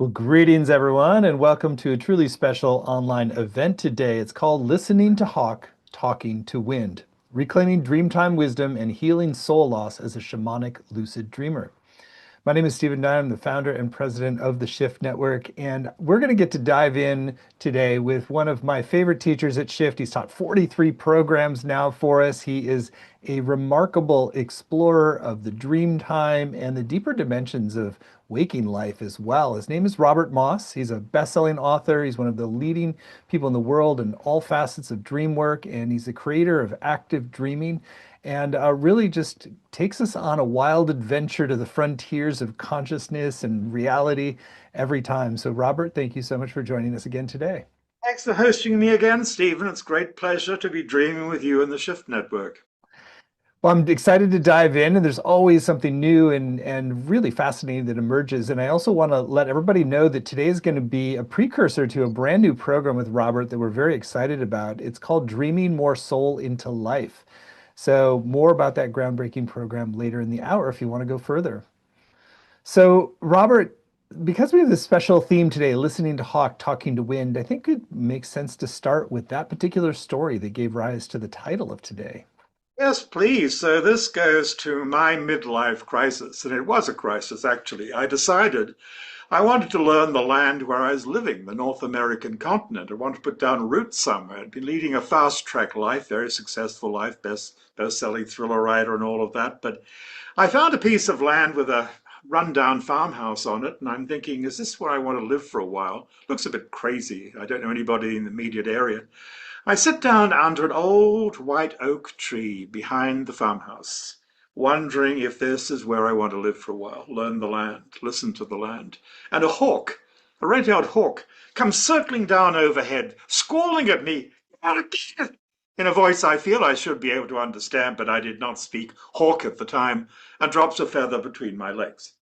Well, greetings everyone, and welcome to a truly special online event today. It's called Listening to Hawk, Talking to Wind, Reclaiming Dreamtime Wisdom and Healing Soul Loss as a Shamanic Lucid Dreamer. My name is Stephen Dunn. I'm the founder and president of the Shift Network, and we're going to get to dive in today with one of my favorite teachers at Shift. He's taught 43 programs now for us. He is a remarkable explorer of the dream time and the deeper dimensions of waking life as well. His name is Robert Moss. He's a best-selling author. He's one of the leading people in the world in all facets of dream work, and he's the creator of Active Dreaming, and really just takes us on a wild adventure to the frontiers of consciousness and reality every time. So Robert, thank you so much for joining us again today. Thanks for hosting me again, Stephen. It's a great pleasure to be dreaming with you and the Shift Network. Well, I'm excited to dive in, and there's always something new and really fascinating that emerges. And I also want to let everybody know that today is going to be a precursor to a brand new program with Robert that we're very excited about. It's called Dreaming More Soul into Life. So more about that groundbreaking program later in the hour if you want to go further. So Robert, because we have this special theme today, listening to Hawk, talking to wind, I think it makes sense to start with that particular story that gave rise to the title of today. Yes, please. So this goes to my midlife crisis, and it was a crisis, actually. I decided I wanted to learn the land where I was living, the North American continent. I wanted to put down roots somewhere. I'd been leading a fast track life, very successful life, best-selling thriller writer and all of that. But I found a piece of land with a rundown farmhouse on it, and I'm thinking, is this where I want to live for a while? Looks a bit crazy. I don't know anybody in the immediate area. I sit down under an old white oak tree behind the farmhouse, wondering if this is where I want to live for a while, learn the land, listen to the land. And a hawk a red-tailed hawk comes circling down overhead, squalling at me in a voice I feel I should be able to understand, but I did not speak hawk at the time, and drops a feather between my legs.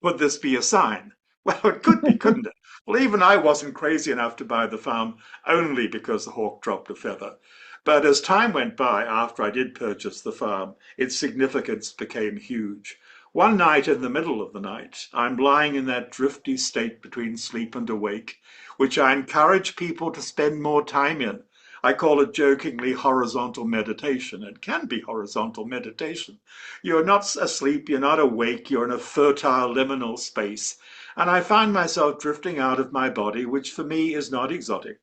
Would this be a sign? Well, it could be, couldn't it? Well, even I wasn't crazy enough to buy the farm only because the hawk dropped a feather. But as time went by, after I did purchase the farm, its significance became huge. One night in the middle of the night, I'm lying in that drifty state between sleep and awake, which I encourage people to spend more time in. I call it jokingly horizontal meditation. It can be horizontal meditation. You're not asleep, you're not awake, you're in a fertile liminal space. And I find myself drifting out of my body, which for me is not exotic.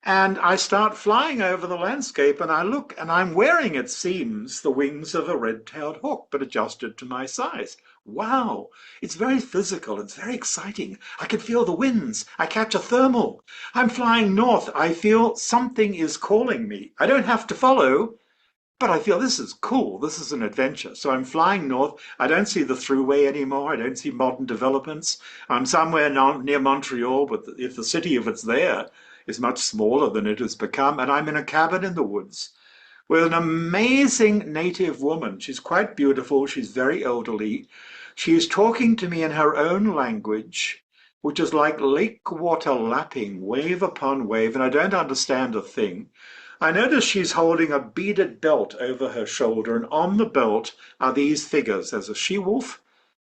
And I start flying over the landscape and I look and I'm wearing, it seems, the wings of a red-tailed hawk, but adjusted to my size. Wow, it's very physical, it's very exciting. I can feel the winds, I catch a thermal. I'm flying north, I feel something is calling me. I don't have to follow, but I feel this is cool. This is an adventure. So I'm flying north. I don't see the thruway anymore. I don't see modern developments. I'm somewhere near Montreal, but if the city, if it's there, is much smaller than it has become. And I'm in a cabin in the woods with an amazing native woman. She's quite beautiful. She's very elderly. She's talking to me in her own language, which is like lake water lapping, wave upon wave, and I don't understand a thing. I notice she's holding a beaded belt over her shoulder, and on the belt are these figures. There's a she-wolf,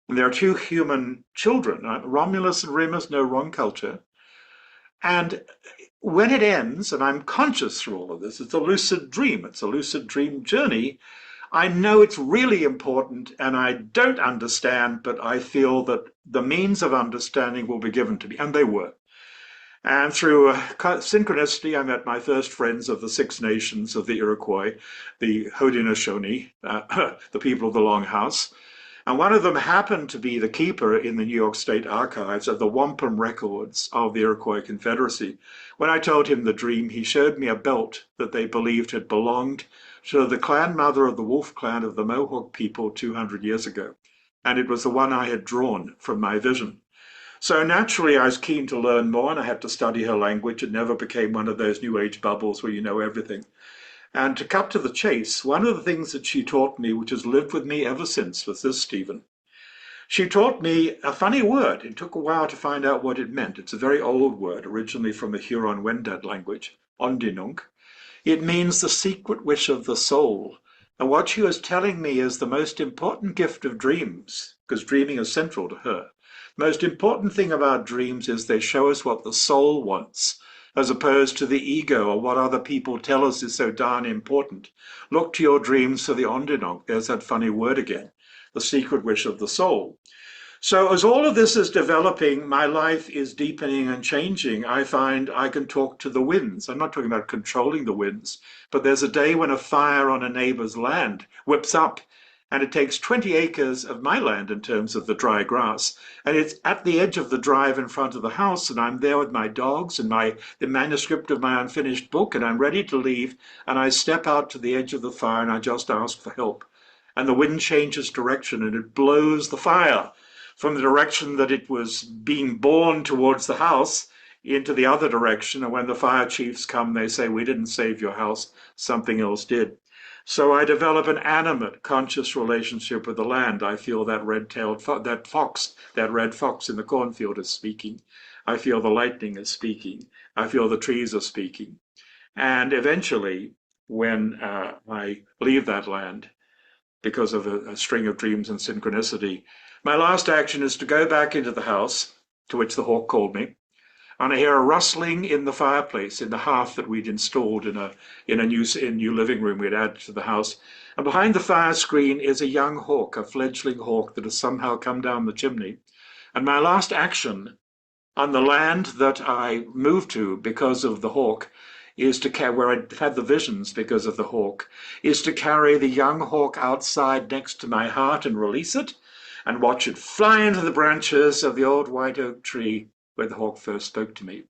and there are two human children, Romulus and Remus, no, wrong culture. And when it ends, and I'm conscious through all of this, it's a lucid dream. It's a lucid dream journey. I know it's really important, and I don't understand, but I feel that the means of understanding will be given to me, and they were. And through synchronicity, I met my first friends of the Six Nations of the Iroquois, the Haudenosaunee, the people of the Longhouse. And one of them happened to be the keeper in the New York State Archives of the wampum records of the Iroquois Confederacy. When I told him the dream, he showed me a belt that they believed had belonged to the clan mother of the Wolf Clan of the Mohawk people 200 years ago. And it was the one I had drawn from my vision. So naturally, I was keen to learn more, and I had to study her language. It never became one of those New Age bubbles where you know everything. And to cut to the chase, one of the things that she taught me, which has lived with me ever since, was this, Stephen. She taught me a funny word. It took a while to find out what it meant. It's a very old word, originally from the Huron-Wendat language, Ondinunk. It means the secret wish of the soul. And what she was telling me is the most important gift of dreams, because dreaming is central to her. The most important thing about dreams is they show us what the soul wants, as opposed to the ego or what other people tell us is so darn important. Look to your dreams for the Ondinok. There's that funny word again, the secret wish of the soul. So as all of this is developing, my life is deepening and changing. I find I can talk to the winds. I'm not talking about controlling the winds, but there's a day when a fire on a neighbor's land whips up, and it takes 20 acres of my land in terms of the dry grass. And it's at the edge of the drive in front of the house, and I'm there with my dogs and the manuscript of my unfinished book, and I'm ready to leave. And I step out to the edge of the fire and I just ask for help. And the wind changes direction and it blows the fire from the direction that it was being borne towards the house into the other direction. And when the fire chiefs come, they say, "We didn't save your house, something else did." So I develop an animate, conscious relationship with the land. I feel that that fox, that red fox in the cornfield is speaking. I feel the lightning is speaking. I feel the trees are speaking. And eventually, when I leave that land, because of a string of dreams and synchronicity, my last action is to go back into the house to which the hawk called me. And I hear a rustling in the fireplace in the hearth that we'd installed in a new living room we'd added to the house. And behind the fire screen is a young hawk, a fledgling hawk that has somehow come down the chimney. And my last action on the land that I moved to because of the hawk is to carry, where I had the visions because of the hawk, is to carry the young hawk outside next to my heart and release it and watch it fly into the branches of the old white oak tree where the hawk first spoke to me.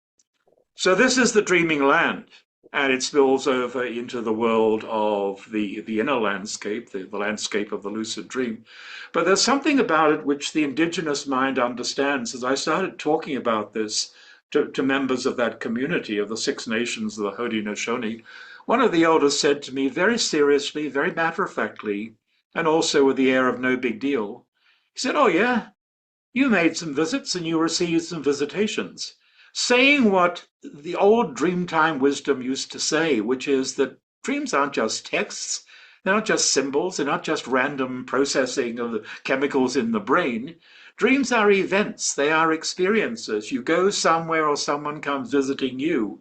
So this is the dreaming land. and it spills over into the world of the inner landscape, the landscape of the lucid dream. But there's something about it which the indigenous mind understands. As I started talking about this to members of that community of the Six Nations of the Haudenosaunee, one of the elders said to me very seriously, very matter of factly, and also with the air of no big deal, he said, "Oh, yeah, you made some visits and you received some visitations," saying what the old Dreamtime wisdom used to say, which is that dreams aren't just texts, they're not just symbols, they're not just random processing of the chemicals in the brain. Dreams are events, they are experiences. You go somewhere or someone comes visiting you.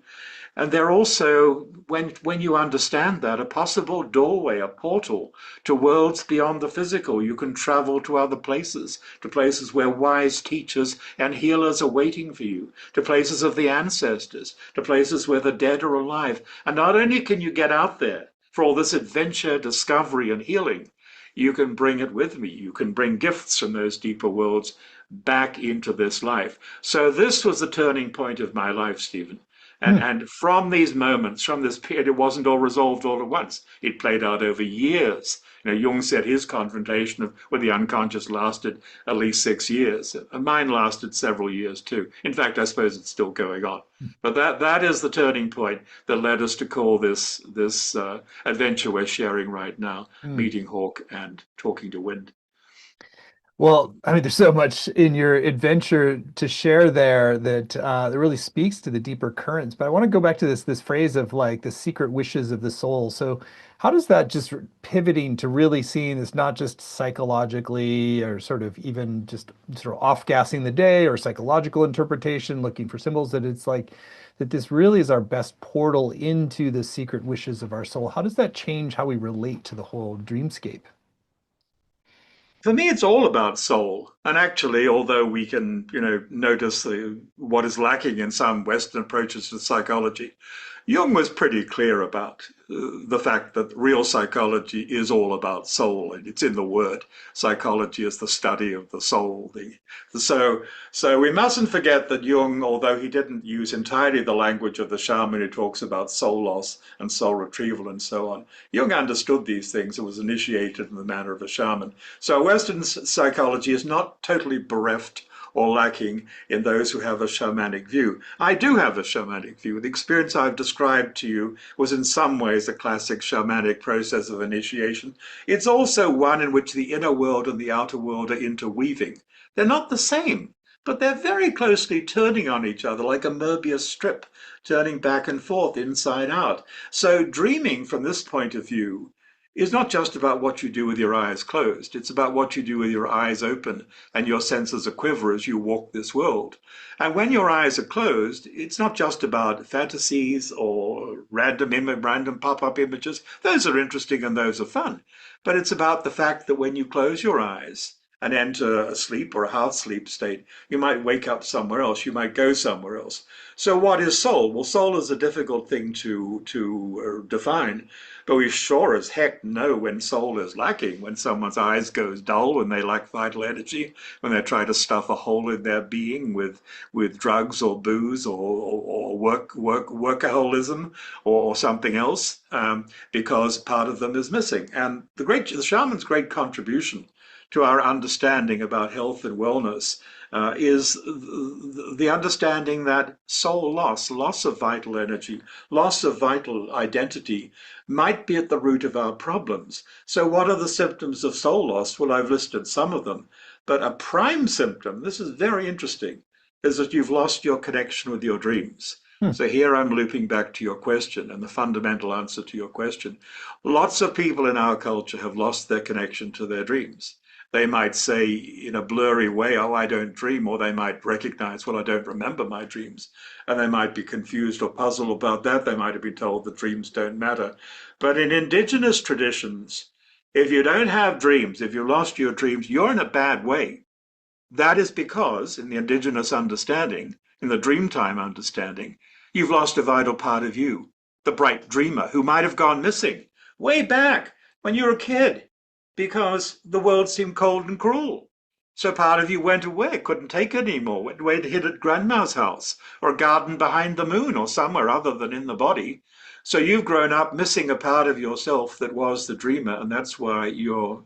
And they're also, when you understand that, a possible doorway, a portal to worlds beyond the physical. You can travel to places where wise teachers and healers are waiting for you, to places of the ancestors, to places where the dead are alive. And not only can you get out there for all this adventure, discovery, and healing, you can bring it with me. You can bring gifts from those deeper worlds back into this life. So this was the turning point of my life, Stephen. Hmm. And from these moments, from this period, it wasn't all resolved all at once. It played out over years. Jung said his confrontation with the unconscious lasted at least 6 years. And mine lasted several years too. In fact, I suppose it's still going on. But that is the turning point that led us to call this adventure we're sharing right now, Hmm. meeting Hawk and talking to Wind. Well, I mean, there's so much in your adventure to share there that really speaks to the deeper currents. But I want to go back to this phrase of like the secret wishes of the soul. So, how does that just pivoting to really seeing this not just psychologically or sort of even just sort of off-gassing the day or psychological interpretation, looking for symbols, that it's like that this really is our best portal into the secret wishes of our soul. How does that change how we relate to the whole dreamscape? For me, it's all about soul. And actually, although we can, notice what is lacking in some Western approaches to psychology, Jung was pretty clear about the fact that real psychology is all about soul, and it's in the word. Psychology is the study of the soul. So, so we mustn't forget that Jung, although he didn't use entirely the language of the shaman who talks about soul loss and soul retrieval and so on, Jung understood these things and was initiated in the manner of a shaman. So Western psychology is not totally bereft or lacking in those who have a shamanic view. I do have a shamanic view. The experience I've described to you was in some ways a classic shamanic process of initiation. It's also one in which the inner world and the outer world are interweaving. They're not the same, but they're very closely turning on each other like a Möbius strip, turning back and forth, inside out. So dreaming from this point of view is not just about what you do with your eyes closed. It's about what you do with your eyes open and your senses a quiver as you walk this world. And when your eyes are closed, it's not just about fantasies or random pop-up images. Those are interesting and those are fun. But it's about the fact that when you close your eyes and enter a sleep or a half sleep state, you might wake up somewhere else. You might go somewhere else. So what is soul? Well, soul is a difficult thing to define, but we sure as heck know when soul is lacking, when someone's eyes goes dull, when they lack vital energy, when they try to stuff a hole in their being with drugs or booze or workaholism or something else, because part of them is missing. And the shaman's great contribution to our understanding about health and wellness is the understanding that soul loss of vital energy, loss of vital identity, might be at the root of our problems. So, what are the symptoms of soul loss? Well, I've listed some of them. But a prime symptom, this is very interesting, is that you've lost your connection with your dreams. Hmm. So, here I'm looping back to your question and the fundamental answer to your question. Lots of people in our culture have lost their connection to their dreams. They might say in a blurry way, "Oh, I don't dream," or they might recognize, "Well, I don't remember my dreams." And they might be confused or puzzled about that. They might have been told that dreams don't matter. But in indigenous traditions, if you don't have dreams, if you lost your dreams, you're in a bad way. That is because, in the indigenous understanding, in the dreamtime understanding, you've lost a vital part of you, the bright dreamer who might have gone missing way back when you were a kid because the world seemed cold and cruel. So part of you went away, couldn't take it anymore, went away to hid at grandma's house or garden behind the moon or somewhere other than in the body. So you've grown up missing a part of yourself that was the dreamer, and that's why you're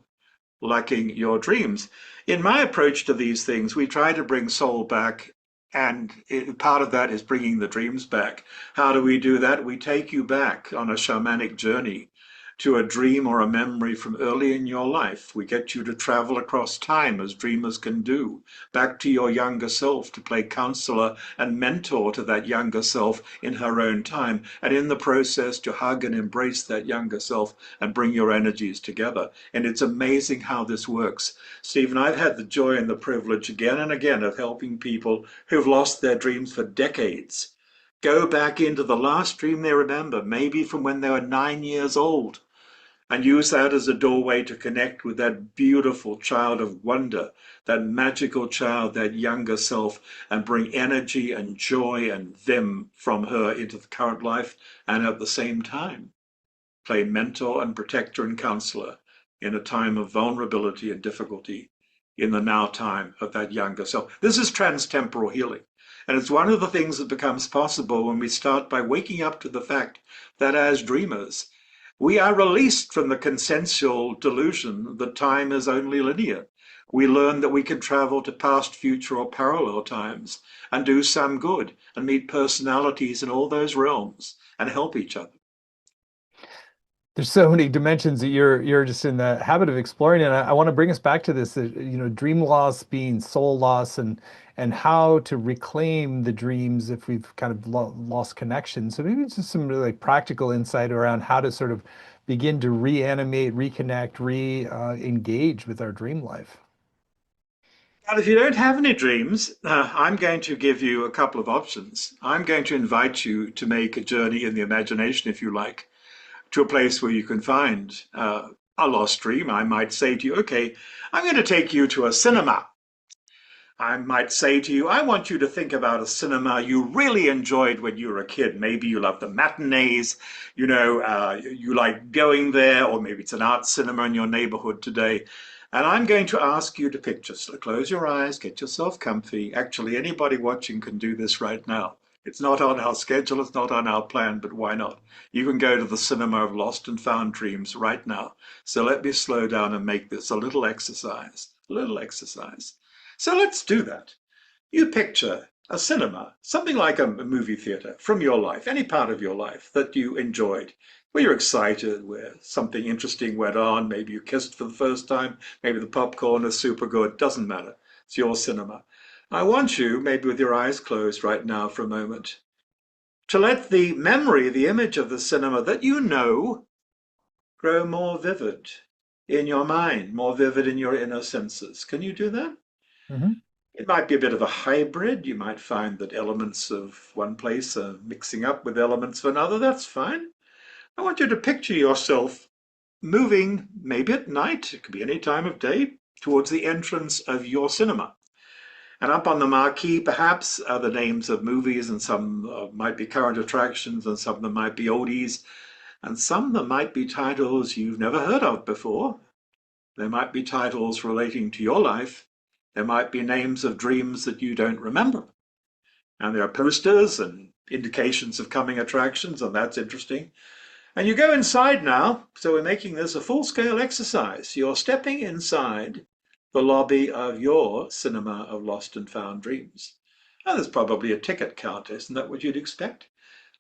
lacking your dreams. In my approach to these things, we try to bring soul back, and part of that is bringing the dreams back. How do we do that? We take you back on a shamanic journey to a dream or a memory from early in your life. We get you to travel across time as dreamers can do, back to your younger self to play counselor and mentor to that younger self in her own time, and in the process to hug and embrace that younger self and bring your energies together. And it's amazing how this works. Stephen, I've had the joy and the privilege again and again of helping people who've lost their dreams for decades go back into the last dream they remember, maybe from when they were 9 years old, and use that as a doorway to connect with that beautiful child of wonder, that magical child, that younger self, and bring energy and joy and them from her into the current life, and at the same time play mentor and protector and counselor in a time of vulnerability and difficulty in the now time of that younger self. This is transtemporal healing. And it's one of the things that becomes possible when we start by waking up to the fact that as dreamers, we are released from the consensual delusion that time is only linear. We learn that we can travel to past, future, or parallel times and do some good and meet personalities in all those realms and help each other. There's so many dimensions that you're just in the habit of exploring, and I want to bring us back to this, dream loss being soul loss, and how to reclaim the dreams if we've kind of lo lost connection. So maybe just some really practical insight around how to sort of begin to reanimate, reconnect, re-engage with our dream life. Now, if you don't have any dreams, I'm going to give you a couple of options. I'm going to invite you to make a journey in the imagination, if you like, to a place where you can find a lost dream. I might say to you, okay, I'm going to take you to a cinema. I might say to you, I want you to think about a cinema you really enjoyed when you were a kid. Maybe you love the matinees, you like going there, or maybe it's an art cinema in your neighborhood today. And I'm going to ask you to picture. So close your eyes, get yourself comfy. Actually, anybody watching can do this right now. It's not on our schedule, it's not on our plan, but why not? You can go to the cinema of lost and found dreams right now. So let me slow down and make this a little exercise. A little exercise. So let's do that. You picture a cinema, something like a movie theater from your life, any part of your life that you enjoyed, where you're excited, where something interesting went on, maybe you kissed for the first time, maybe the popcorn is super good, doesn't matter. It's your cinema. I want you, maybe with your eyes closed right now for a moment, to let the memory, the image of the cinema that you know, grow more vivid in your mind, more vivid in your inner senses. Can you do that? Mhm. It might be a bit of a hybrid. You might find that elements of one place are mixing up with elements of another. That's fine. I want you to picture yourself moving, maybe at night, it could be any time of day, towards the entrance of your cinema. And up on the marquee, perhaps, are the names of movies, and some might be current attractions, and some of them might be oldies, and some of them might be titles you've never heard of before. There might be titles relating to your life. There might be names of dreams that you don't remember. And there are posters and indications of coming attractions, and that's interesting. And you go inside now, so we're making this a full-scale exercise. You're stepping inside the lobby of your cinema of lost and found dreams. And there's probably a ticket counter, isn't that what you'd expect?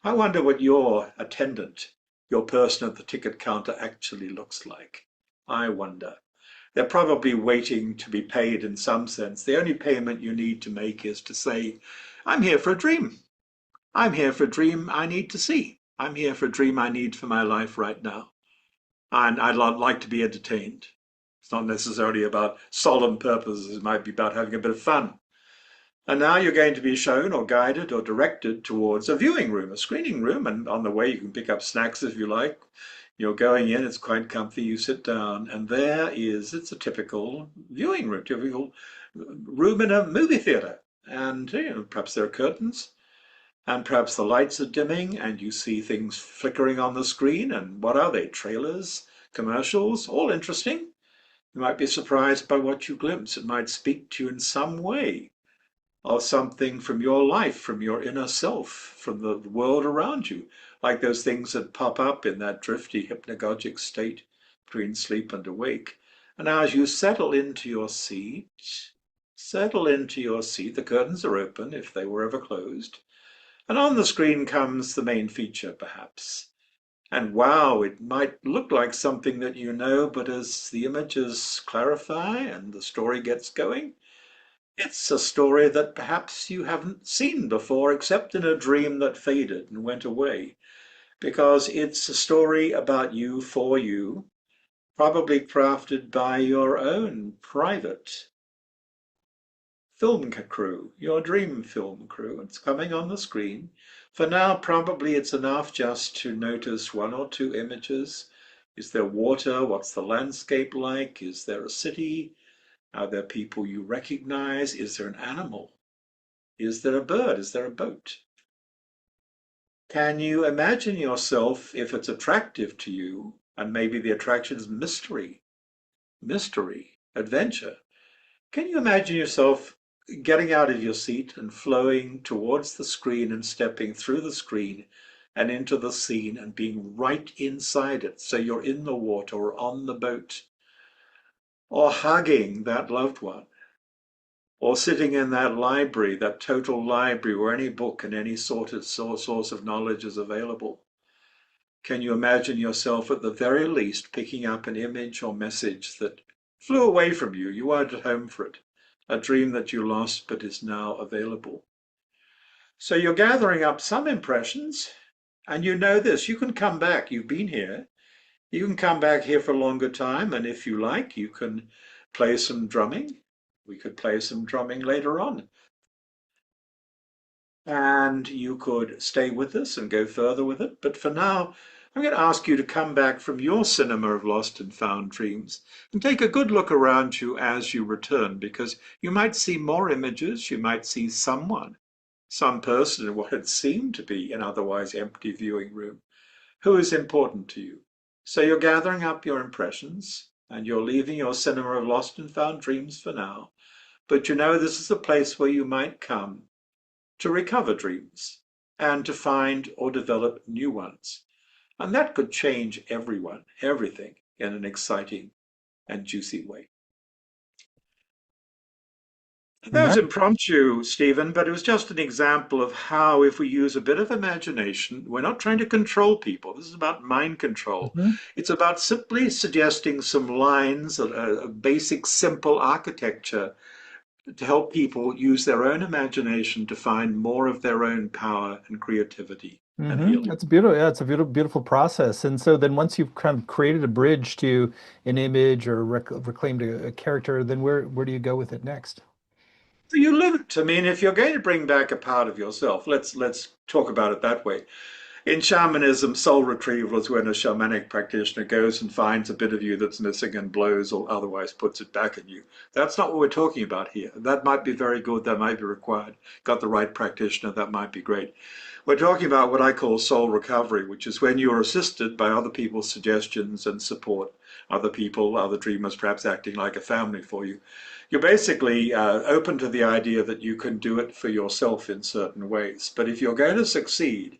I wonder what your attendant, your person at the ticket counter actually looks like. I wonder. They're probably waiting to be paid in some sense. The only payment you need to make is to say, I'm here for a dream. I'm here for a dream I need to see. I'm here for a dream I need for my life right now. And I'd like to be entertained. It's not necessarily about solemn purposes, it might be about having a bit of fun. And now you're going to be shown or guided or directed towards a viewing room, a screening room, and on the way you can pick up snacks if you like. You're going in, it's quite comfy, you sit down, and it's a typical viewing room, typical room in a movie theater. And perhaps there are curtains, and perhaps the lights are dimming, and you see things flickering on the screen. And what are they? Trailers, commercials, all interesting. You might be surprised by what you glimpse. It might speak to you in some way of something from your life, from your inner self, from the world around you, like those things that pop up in that drifty hypnagogic state between sleep and awake. And now, as you settle into your seat, the curtains are open if they were ever closed, and on the screen comes the main feature, perhaps. And wow, it might look like something that you know, but as the images clarify and the story gets going, it's a story that perhaps you haven't seen before, except in a dream that faded and went away, because it's a story about you for you, probably crafted by your own private film crew, your dream film crew. It's coming on the screen. For now, probably it's enough just to notice one or two images. Is there water? What's the landscape like? Is there a city? Are there people you recognize? Is there an animal? Is there a bird? Is there a boat? Can you imagine yourself, if it's attractive to you, and maybe the attraction is mystery, adventure? Can you imagine yourself getting out of your seat and flowing towards the screen and stepping through the screen and into the scene and being right inside it? So you're in the water or on the boat, or hugging that loved one, or sitting in that library, that total library where any book and any sort of source of knowledge is available. Can you imagine yourself at the very least picking up an image or message that flew away from you? You weren't at home for it. A dream that you lost but is now available. So you're gathering up some impressions, and you know this. You can come back. You've been here. You can come back here for a longer time, and if you like, you can play some drumming. We could play some drumming later on. And you could stay with us and go further with it. But for now, I'm going to ask you to come back from your cinema of lost and found dreams and take a good look around you as you return, because you might see more images, you might see someone, some person in what had seemed to be an otherwise empty viewing room who is important to you. So you're gathering up your impressions and you're leaving your cinema of lost and found dreams for now. But you know this is a place where you might come to recover dreams and to find or develop new ones. And that could change everyone, everything in an exciting and juicy way. And That was that, impromptu, Stephen, but it was just an example of how, if we use a bit of imagination, we're not trying to control people. This is about mind control. mhm. It's about simply suggesting some lines, a basic, simple architecture to help people use their own imagination to find more of their own power and creativity and healing. That's beautiful. Yeah, it's a beautiful process. And so then once you've kind of created a bridge to an image or reclaimed a character, then where do you go with it next? So you live it. I mean, if you're going to bring back a part of yourself, let's talk about it that way. In shamanism, soul retrieval is when a shamanic practitioner goes and finds a bit of you that's missing and blows or otherwise puts it back in you. That's not what we're talking about here. That might be very good, that might be required. Got the right practitioner, that might be great. We're talking about what I call soul recovery, which is when you're assisted by other people's suggestions and support, other people, other dreamers perhaps acting like a family for you. You're basically open to the idea that you can do it for yourself in certain ways. But if you're going to succeed,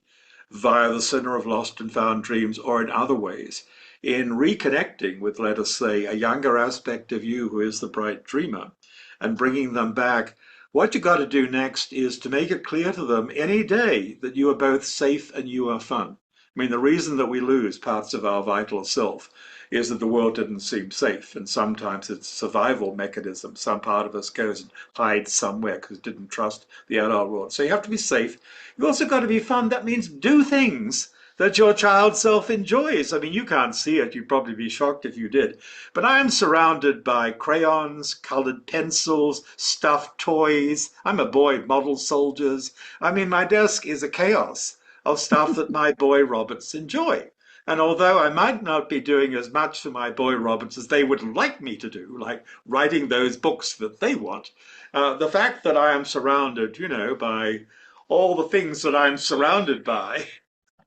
via the center of lost and found dreams or in other ways, in reconnecting with, let us say, a younger aspect of you who is the bright dreamer and bringing them back, what you got to do next is to make it clear to them any day that you are both safe and you are fun. I mean, the reason that we lose parts of our vital self is that the world didn't seem safe, and sometimes it's a survival mechanism. Some part of us goes and hides somewhere because it didn't trust the adult world. So you have to be safe. You've also got to be fun. That means do things that your child self enjoys. I mean, you can't see it. You'd probably be shocked if you did. But I am surrounded by crayons, colored pencils, stuffed toys. I'm a boy, model soldiers. I mean, my desk is a chaos of stuff that my boy Roberts enjoy. And although I might not be doing as much for my boy Roberts as they would like me to do, like writing those books that they want, the fact that I am surrounded, by all the things that I'm surrounded by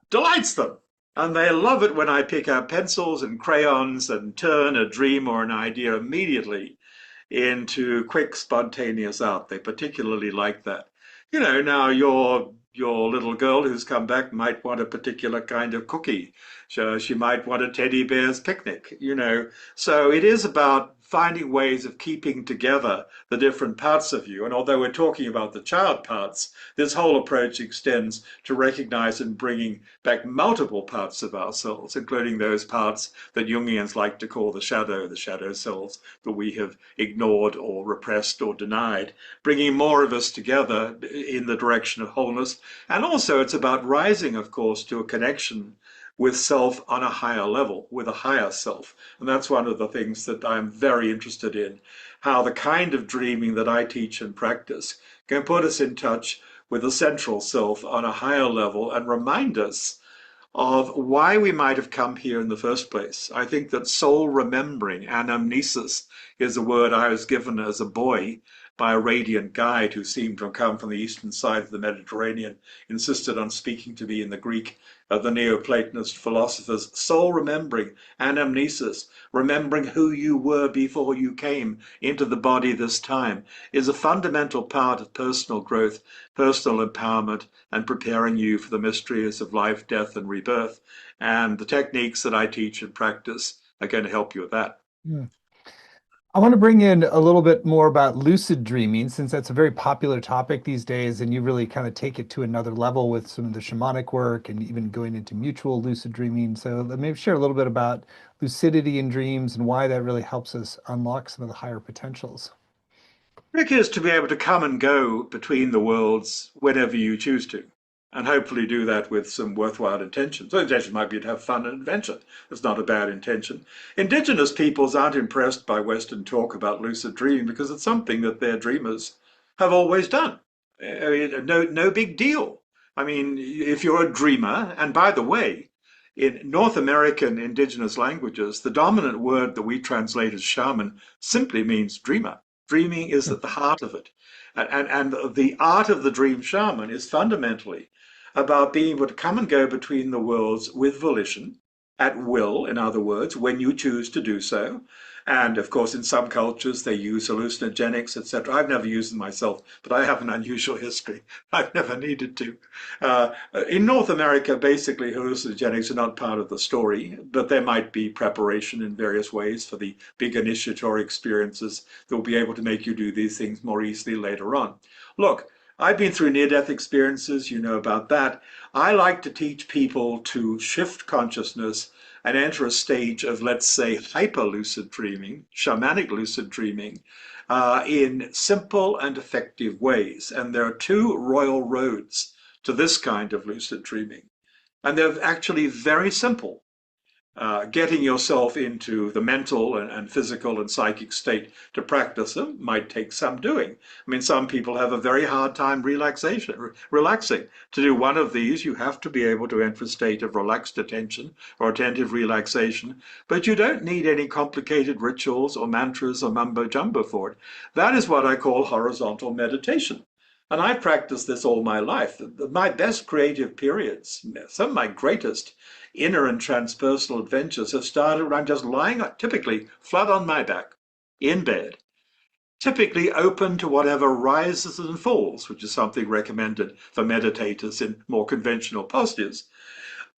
delights them. And they love it when I pick up pencils and crayons and turn a dream or an idea immediately into quick, spontaneous art. They particularly like that. Now your little girl who's come back might want a particular kind of cookie. So she might want a teddy bear's picnic, you know. So it is about finding ways of keeping together the different parts of you. And although we're talking about the child parts, this whole approach extends to recognize and bringing back multiple parts of ourselves, including those parts that Jungians like to call the shadow selves that we have ignored or repressed or denied, bringing more of us together in the direction of wholeness. And also, it's about rising, of course, to a connection with self on a higher level, with a higher self. And that's one of the things that I'm very interested in, how the kind of dreaming that I teach and practice can put us in touch with the central self on a higher level and remind us of why we might have come here in the first place. I think that soul remembering, anamnesis, is a word I was given as a boy by a radiant guide who seemed to have come from the eastern side of the Mediterranean, insisted on speaking to me in the Greek of the Neoplatonist philosophers. Soul remembering, anamnesis, remembering who you were before you came into the body this time, is a fundamental part of personal growth, personal empowerment, and preparing you for the mysteries of life, death, and rebirth. And the techniques that I teach and practice are going to help you with that. Hmm. I want to bring in a little bit more about lucid dreaming, since that's a very popular topic these days, and you really kind of take it to another level with some of the shamanic work and even going into mutual lucid dreaming. So let me share a little bit about lucidity in dreams and why that really helps us unlock some of the higher potentials. Trick is to be able to come and go between the worlds whenever you choose to, and hopefully do that with some worthwhile intentions. The intention might be to have fun and adventure. It's not a bad intention. Indigenous peoples aren't impressed by Western talk about lucid dreaming because it's something that their dreamers have always done. No big deal. I mean, if you're a dreamer, and by the way, in North American indigenous languages, the dominant word that we translate as shaman simply means dreamer. Dreaming is at the heart of it. And the art of the dream shaman is fundamentally about being able to come and go between the worlds with volition, at will, in other words, when you choose to do so. And of course, in some cultures, they use hallucinogenics, etc. I've never used them myself, but I have an unusual history. I've never needed to. In North America, basically, hallucinogenics are not part of the story, but there might be preparation in various ways for the big initiatory experiences that will be able to make you do these things more easily later on. Look, I've been through near-death experiences, you know about that. I like to teach people to shift consciousness and enter a stage of, let's say, hyper-lucid dreaming, shamanic lucid dreaming, in simple and effective ways. And there are two royal roads to this kind of lucid dreaming. And they're actually very simple. Getting yourself into the mental and physical and psychic state to practice them might take some doing. I mean, some people have a very hard time relaxing. To do one of these, you have to be able to enter a state of relaxed attention or attentive relaxation, but you don't need any complicated rituals or mantras or mumbo jumbo for it. That is what I call horizontal meditation. And I practiced this all my life. My best creative periods, some of my greatest inner and transpersonal adventures have started when I'm just lying, typically flat on my back, in bed, typically open to whatever rises and falls, which is something recommended for meditators in more conventional postures,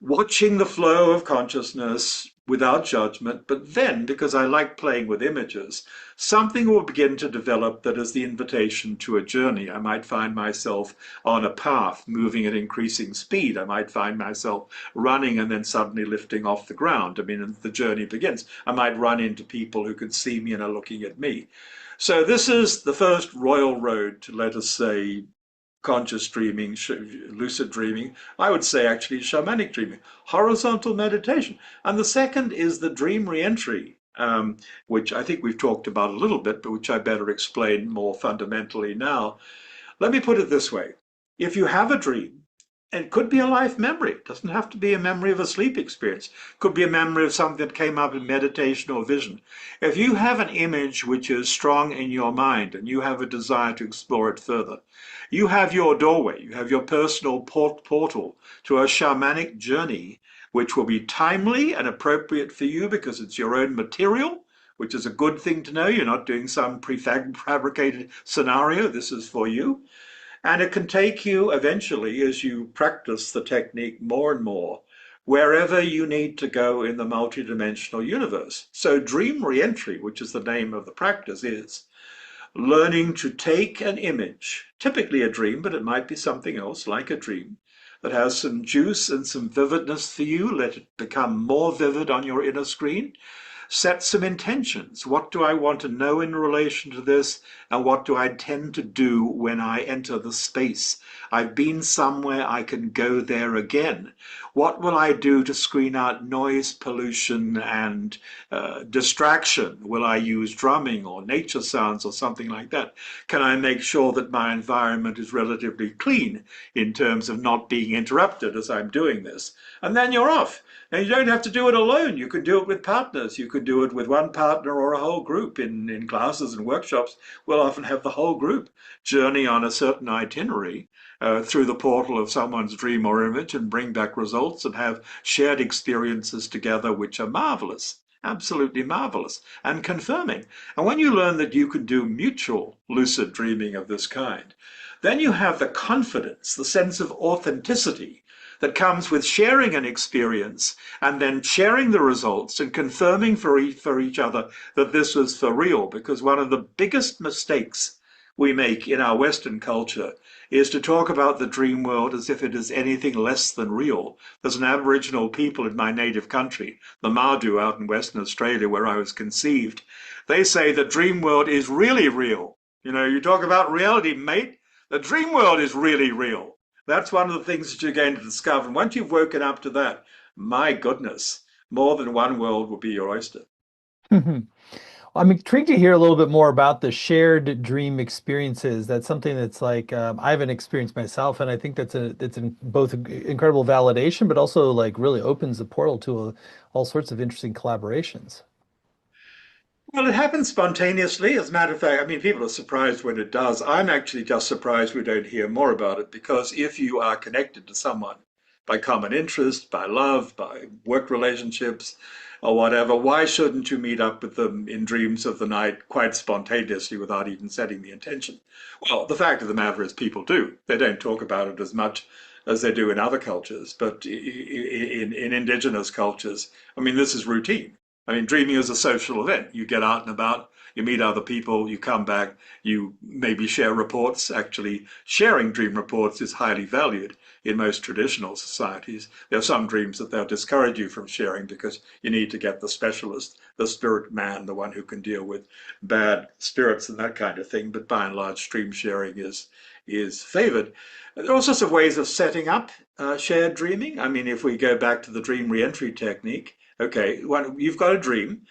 watching the flow of consciousness without judgment. But then, because I like playing with images, something will begin to develop that is the invitation to a journey. I might find myself on a path moving at increasing speed. I might find myself running and then suddenly lifting off the ground. I mean, the journey begins. I might run into people who can see me and are looking at me. So this is the first royal road to, let us say, conscious dreaming, lucid dreaming. I would say actually shamanic dreaming, horizontal meditation. And the second is the dream reentry, which I think we've talked about a little bit, but which I better explain more fundamentally now. Let me put it this way. If you have a dream, and it could be a life memory. It doesn't have to be a memory of a sleep experience. It could be a memory of something that came up in meditation or vision. If you have an image which is strong in your mind and you have a desire to explore it further, you have your doorway, you have your personal portal to a shamanic journey, which will be timely and appropriate for you because it's your own material, which is a good thing to know. You're not doing some prefabricated scenario. This is for you. And it can take you eventually, as you practice the technique more and more, wherever you need to go in the multidimensional universe. So, dream reentry, which is the name of the practice, is learning to take an image, typically a dream, but it might be something else like a dream, that has some juice and some vividness for you. Let it become more vivid on your inner screen. Set some intentions. What do I want to know in relation to this? And what do I intend to do when I enter the space? I've been somewhere, I can go there again. What will I do to screen out noise, pollution, and distraction? Will I use drumming or nature sounds or something like that? Can I make sure that my environment is relatively clean in terms of not being interrupted as I'm doing this? And then you're off. And you don't have to do it alone. You can do it with partners. You could do it with one partner or a whole group. In classes and workshops, we'll often have the whole group journey on a certain itinerary through the portal of someone's dream or image and bring back results and have shared experiences together, which are marvelous. Absolutely marvelous and confirming. And when you learn that you can do mutual lucid dreaming of this kind, then you have the confidence, the sense of authenticity that comes with sharing an experience and then sharing the results and confirming for each other that this was for real. Because one of the biggest mistakes we make in our Western culture is to talk about the dream world as if it is anything less than real. There's an Aboriginal people in my native country, the Mardu out in Western Australia, where I was conceived. They say the dream world is really real. You know, you talk about reality, mate. The dream world is really real. That's one of the things that you're going to discover. And once you've woken up to that, my goodness, more than one world will be your oyster. I'm intrigued to hear a little bit more about the shared dream experiences. That's something that's like I haven't experienced myself, and I think that's both incredible validation, but also like really opens the portal to all sorts of interesting collaborations. Well, it happens spontaneously. As a matter of fact, I mean, people are surprised when it does. I'm actually just surprised we don't hear more about it because if you are connected to someone by common interest, by love, by work relationships, or whatever, why shouldn't you meet up with them in dreams of the night quite spontaneously without even setting the intention? Well, the fact of the matter is people do. They don't talk about it as much as they do in other cultures, but in indigenous cultures, I mean, this is routine. I mean, dreaming is a social event. You get out and about, you meet other people, you come back, you maybe share reports. Actually, sharing dream reports is highly valued in most traditional societies. There are some dreams that they'll discourage you from sharing because you need to get the specialist, the spirit man, the one who can deal with bad spirits and that kind of thing. But by and large, dream sharing is favored. There are all sorts of ways of setting up shared dreaming. I mean, if we go back to the dream reentry technique, okay, you've got a dream.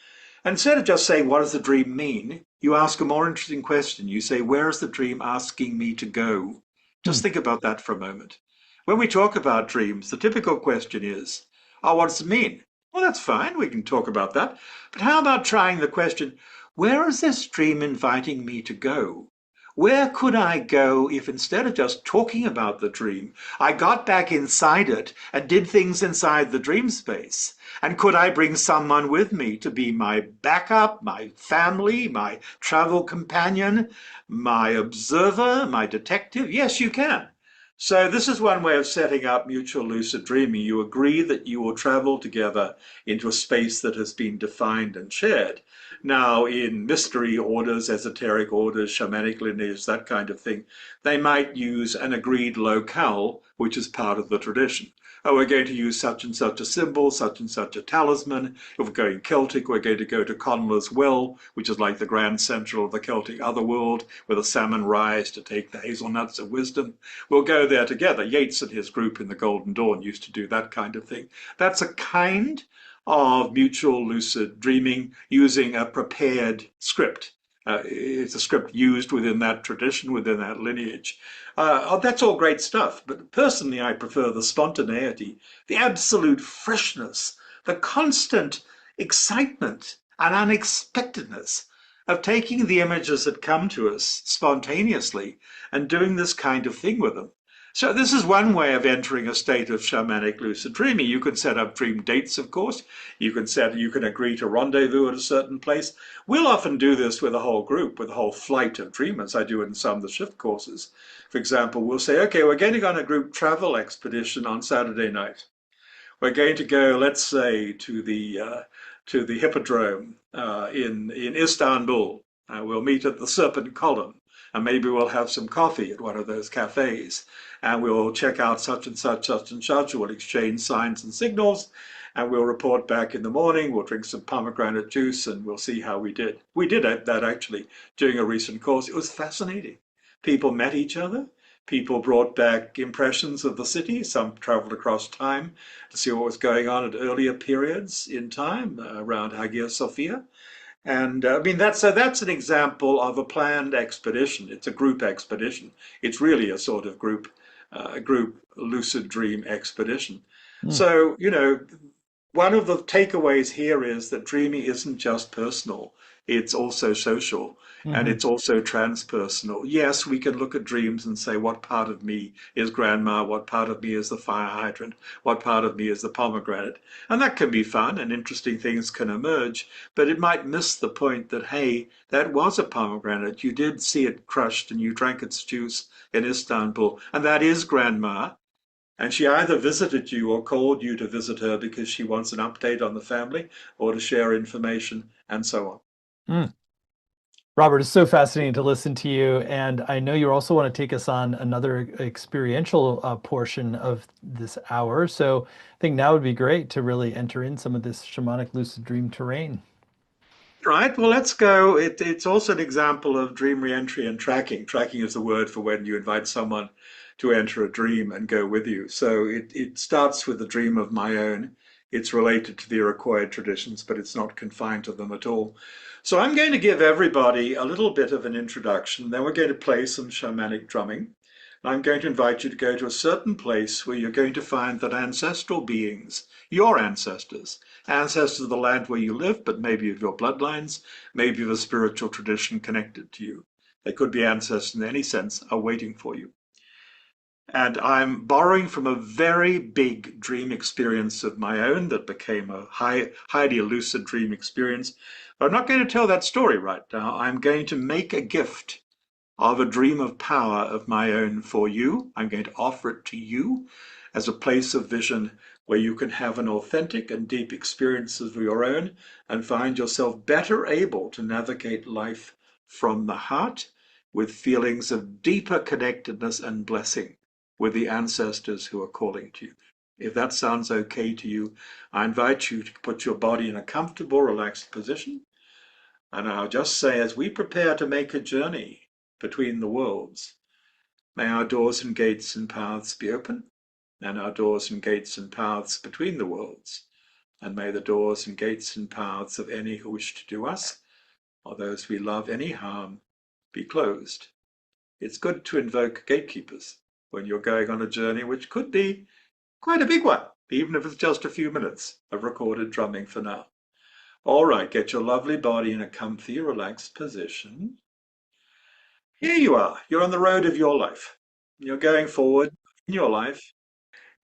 And instead of just saying, what does the dream mean? You ask a more interesting question. You say, where is the dream asking me to go? Hmm. Just think about that for a moment. When we talk about dreams, the typical question is, oh, what does it mean? Well, that's fine. We can talk about that. But how about trying the question, where is this dream inviting me to go? Where could I go if instead of just talking about the dream, I got back inside it and did things inside the dream space? And could I bring someone with me to be my backup, my family, my travel companion, my observer, my detective? Yes, you can. So, this is one way of setting up mutual lucid dreaming. You agree that you will travel together into a space that has been defined and shared. Now, in mystery orders, esoteric orders, shamanic lineage, that kind of thing, they might use an agreed locale, which is part of the tradition. Oh, we're going to use such and such a symbol, such and such a talisman. If we're going Celtic, we're going to go to Conla's Well, which is like the grand central of the Celtic otherworld, where the salmon rise to take the hazelnuts of wisdom. We'll go there together. Yeats and his group in the Golden Dawn used to do that kind of thing. That's a kind of mutual lucid dreaming using a prepared script. It's a script used within that tradition, within that lineage. That's all great stuff, but personally, I prefer the spontaneity, the absolute freshness, the constant excitement and unexpectedness of taking the images that come to us spontaneously and doing this kind of thing with them. So this is one way of entering a state of shamanic lucid dreaming. You can set up dream dates, of course. You can agree to rendezvous at a certain place. We'll often do this with a whole group, with a whole flight of dreamers. I do it in some of the shift courses. For example, we'll say, okay, we're going to go on a group travel expedition on Saturday night. We're going to go, let's say, to the Hippodrome in Istanbul. We'll meet at the Serpent Column, and maybe we'll have some coffee at one of those cafes, and we'll check out such and such, such and such. We'll exchange signs and signals, and we'll report back in the morning. We'll drink some pomegranate juice, and we'll see how we did. We did that actually during a recent course. It was fascinating. People met each other. People brought back impressions of the city. Some traveled across time to see what was going on at earlier periods in time around Hagia Sophia. And I mean, that's an example of a planned expedition. It's a group expedition. It's really a sort of group lucid dream expedition. Mm, So, one of the takeaways here is that dreaming isn't just personal, it's also social and hmm it's also transpersonal. Yes, we can look at dreams and say, what part of me is grandma? What part of me is the fire hydrant? What part of me is the pomegranate? And that can be fun and interesting things can emerge, but it might miss the point that, hey, that was a pomegranate. You did see it crushed and you drank its juice in Istanbul, and that is grandma. And she either visited you or called you to visit her because she wants an update on the family or to share information and so on. mm. Robert, it's so fascinating to listen to you. And I know you also want to take us on another experiential portion of this hour. So I think now would be great to really enter in some of this shamanic lucid dream terrain. Right, well, let's go. It's also an example of dream reentry and tracking. Tracking is the word for when you invite someone to enter a dream and go with you. So it starts with a dream of my own. It's related to the Iroquois traditions, but it's not confined to them at all. So I'm going to give everybody a little bit of an introduction. Then we're going to play some shamanic drumming. I'm going to invite you to go to a certain place where you're going to find that ancestral beings, your ancestors of the land where you live, but maybe of your bloodlines, maybe of a spiritual tradition connected to you. They could be ancestors in any sense, are waiting for you. And I'm borrowing from a very big dream experience of my own that became a highly lucid dream experience. But I'm not going to tell that story right now. I'm going to make a gift of a dream of power of my own for you. I'm going to offer it to you as a place of vision where you can have an authentic and deep experience of your own and find yourself better able to navigate life from the heart with feelings of deeper connectedness and blessing with the ancestors who are calling to you. If that sounds okay to you, I invite you to put your body in a comfortable, relaxed position. And I'll just say, as we prepare to make a journey between the worlds, may our doors and gates and paths be open, and our doors and gates and paths between the worlds, and may the doors and gates and paths of any who wish to do us, or those we love any harm, be closed. It's good to invoke gatekeepers when you're going on a journey which could be quite a big one, even if it's just a few minutes of recorded drumming for now. All right, get your lovely body in a comfy, relaxed position. Here you are. You're on the road of your life. You're going forward in your life.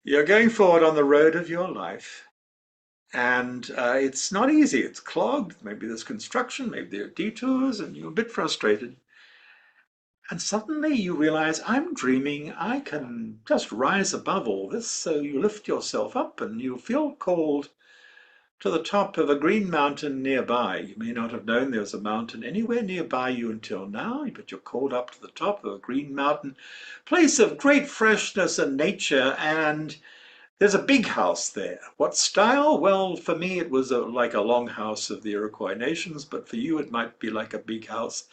You're going forward on the road of your life. And it's not easy. It's clogged. Maybe there's construction. Maybe there are detours, and you're a bit frustrated. And suddenly you realize, I'm dreaming. I can just rise above all this. So you lift yourself up and you feel called to the top of a green mountain nearby. You may not have known there was a mountain anywhere nearby you until now, but you're called up to the top of a green mountain, place of great freshness and nature, and there's a big house there. What style? Well, for me, it was like a long house of the Iroquois nations, but for you, it might be like a big house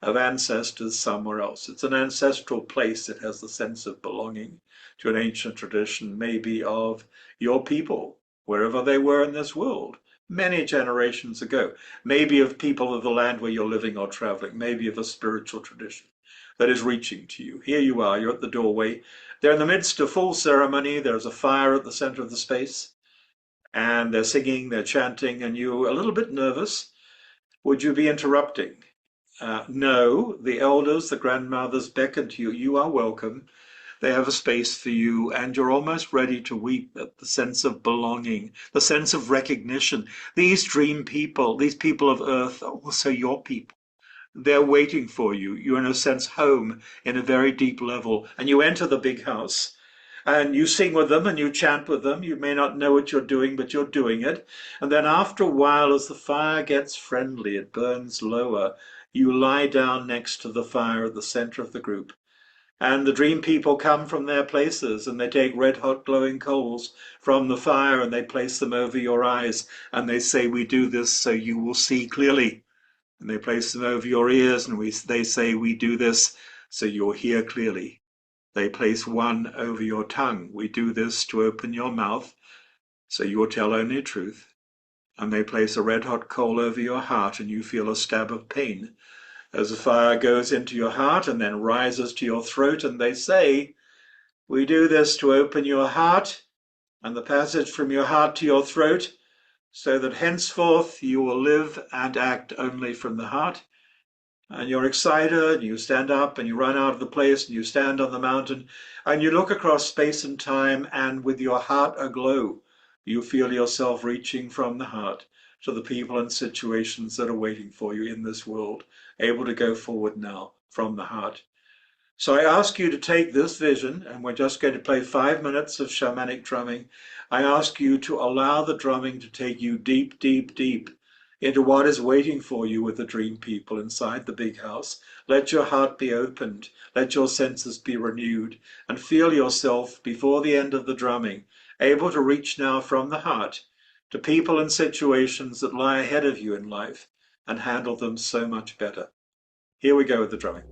of ancestors somewhere else. It's an ancestral place. It has the sense of belonging to an ancient tradition, maybe of your people, wherever they were in this world, many generations ago. Maybe of people of the land where you're living or traveling, maybe of a spiritual tradition that is reaching to you. Here you are, you're at the doorway. They're in the midst of full ceremony. There's a fire at the center of the space, and they're singing, they're chanting, and you're a little bit nervous. Would you be interrupting? No, the elders, the grandmothers beckon to you. You are welcome. They have a space for you, and you're almost ready to weep at the sense of belonging, the sense of recognition. These dream people, these people of Earth, are also your people. They're waiting for you. You're, in a sense, home in a very deep level. And you enter the big house and you sing with them and you chant with them. You may not know what you're doing, but you're doing it. And then after a while, as the fire gets friendly, it burns lower. You lie down next to the fire at the center of the group. And the dream people come from their places and they take red hot glowing coals from the fire and they place them over your eyes and they say, "We do this so you will see clearly." And they place them over your ears and they say, "We do this so you'll hear clearly." They place one over your tongue. "We do this to open your mouth so you will tell only truth." And they place a red hot coal over your heart and you feel a stab of pain as the fire goes into your heart and then rises to your throat, and they say, "We do this to open your heart and the passage from your heart to your throat, so that henceforth you will live and act only from the heart." And you're excited, and you stand up and you run out of the place and you stand on the mountain and you look across space and time, and with your heart aglow, you feel yourself reaching from the heart to the people and situations that are waiting for you in this world, able to go forward now from the heart. So I ask you to take this vision, and we're just going to play 5 minutes of shamanic drumming. I ask you to allow the drumming to take you deep, deep, deep into what is waiting for you with the dream people inside the big house. Let your heart be opened, let your senses be renewed, and feel yourself, before the end of the drumming, able to reach now from the heart to people and situations that lie ahead of you in life and handle them so much better. Here we go with the drumming.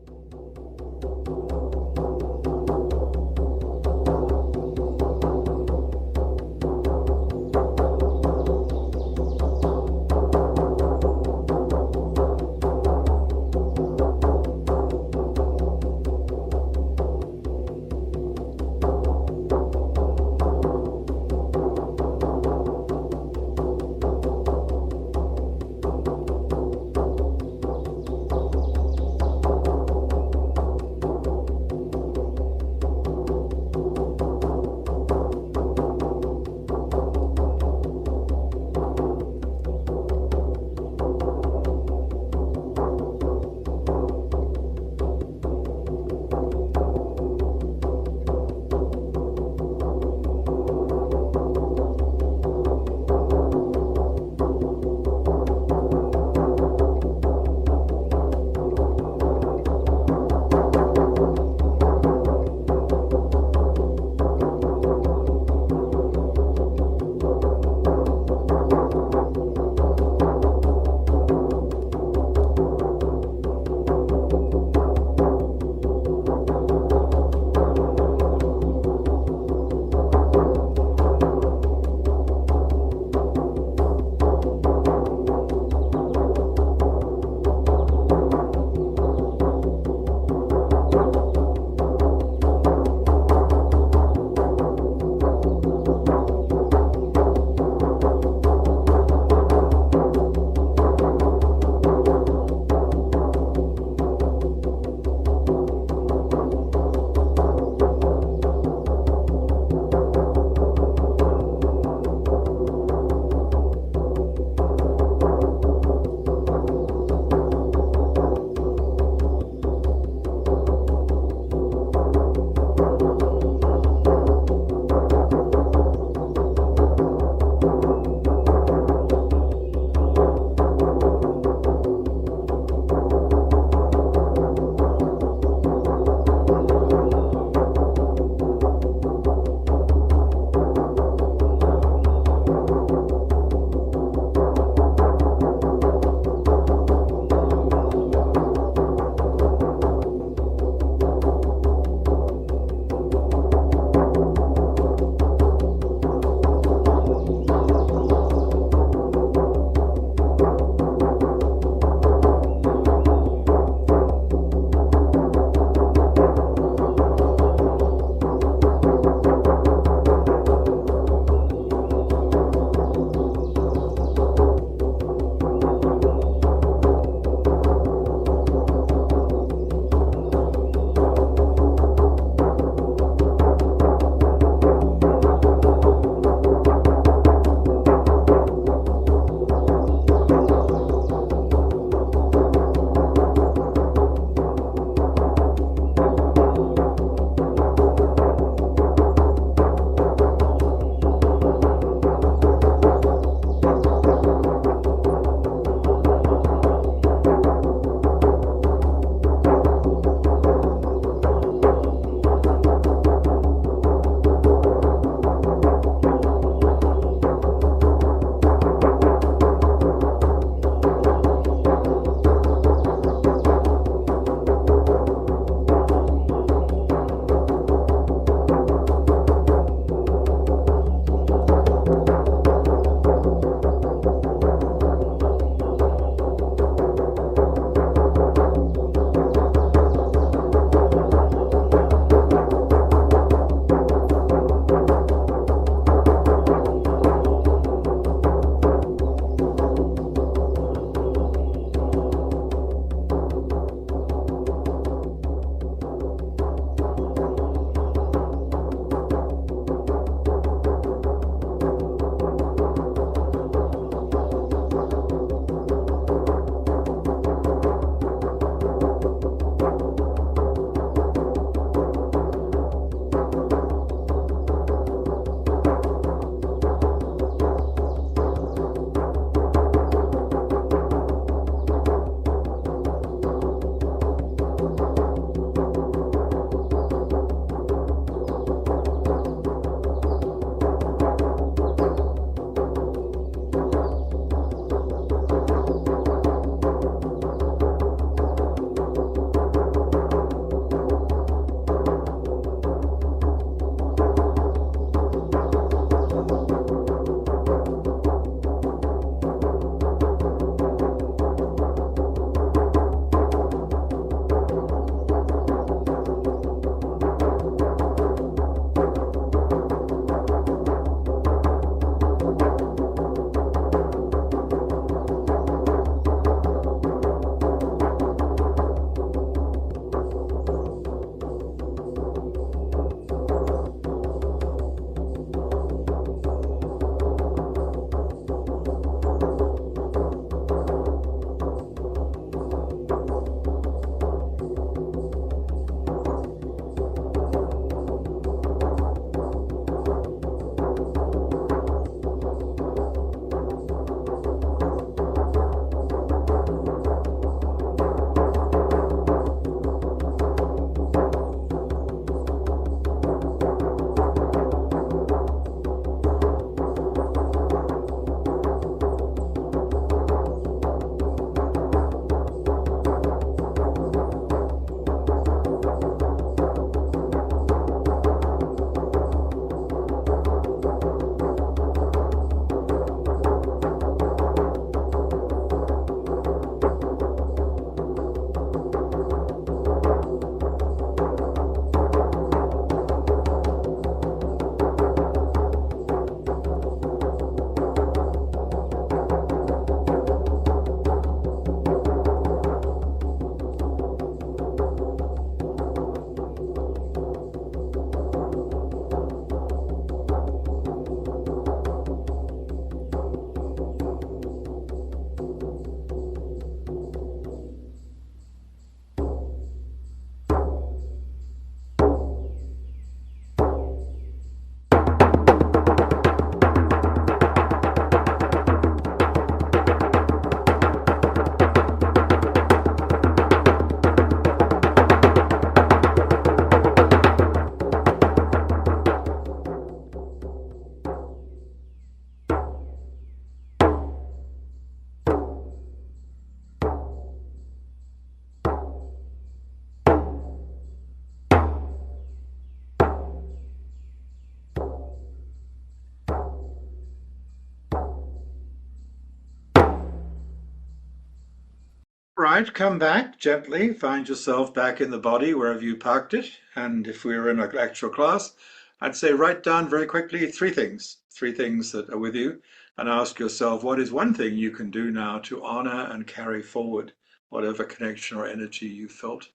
Right, come back gently, find yourself back in the body wherever you parked it. And if we were in an actual class, I'd say write down very quickly three things that are with you, and ask yourself what is one thing you can do now to honor and carry forward whatever connection or energy you felt.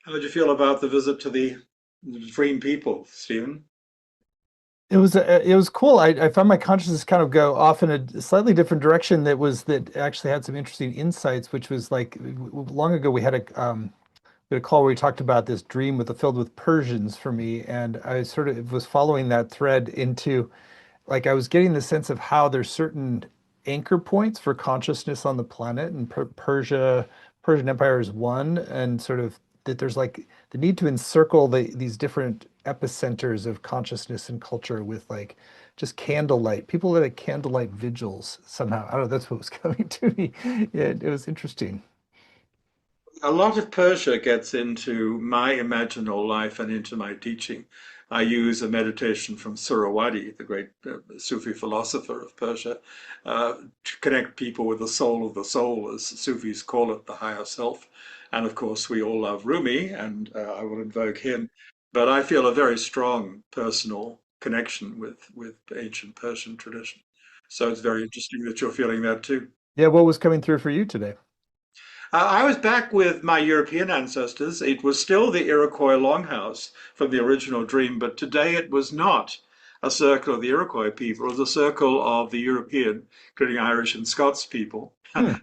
How did you feel about the visit to the dream people, Stephen? It was cool. I found my consciousness kind of go off in a slightly different direction that actually had some interesting insights, which was like long ago we had a call where we talked about this dream filled with Persians for me, and I sort of was following that thread into like I was getting the sense of how there's certain anchor points for consciousness on the planet, and Persian Empire is one, and sort of that there's like the need to encircle these different epicenters of consciousness and culture with like just candlelight. People that had candlelight vigils somehow. I don't know, that's what was coming to me. Yeah, it was interesting. A lot of Persia gets into my imaginal life and into my teaching. I use a meditation from Surawadi, the great Sufi philosopher of Persia, to connect people with the soul, as Sufis call it, the higher self. And of course, we all love Rumi, and I will invoke him. But I feel a very strong personal connection with ancient Persian tradition. So it's very interesting that you're feeling that too. Yeah, what was coming through for you today? I was back with my European ancestors. It was still the Iroquois longhouse from the original dream, but today it was not a circle of the Iroquois people. It was a circle of the European, including Irish and Scots people Hmm.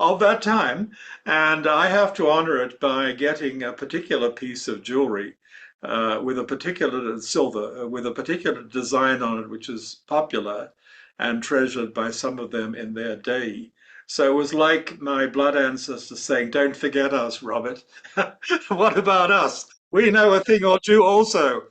of that time. And I have to honor it by getting a particular piece of jewelry with a particular silver, with a particular design on it, which is popular and treasured by some of them in their day. So it was like my blood ancestors saying, "Don't forget us, Robert." What about us? We know a thing or two also.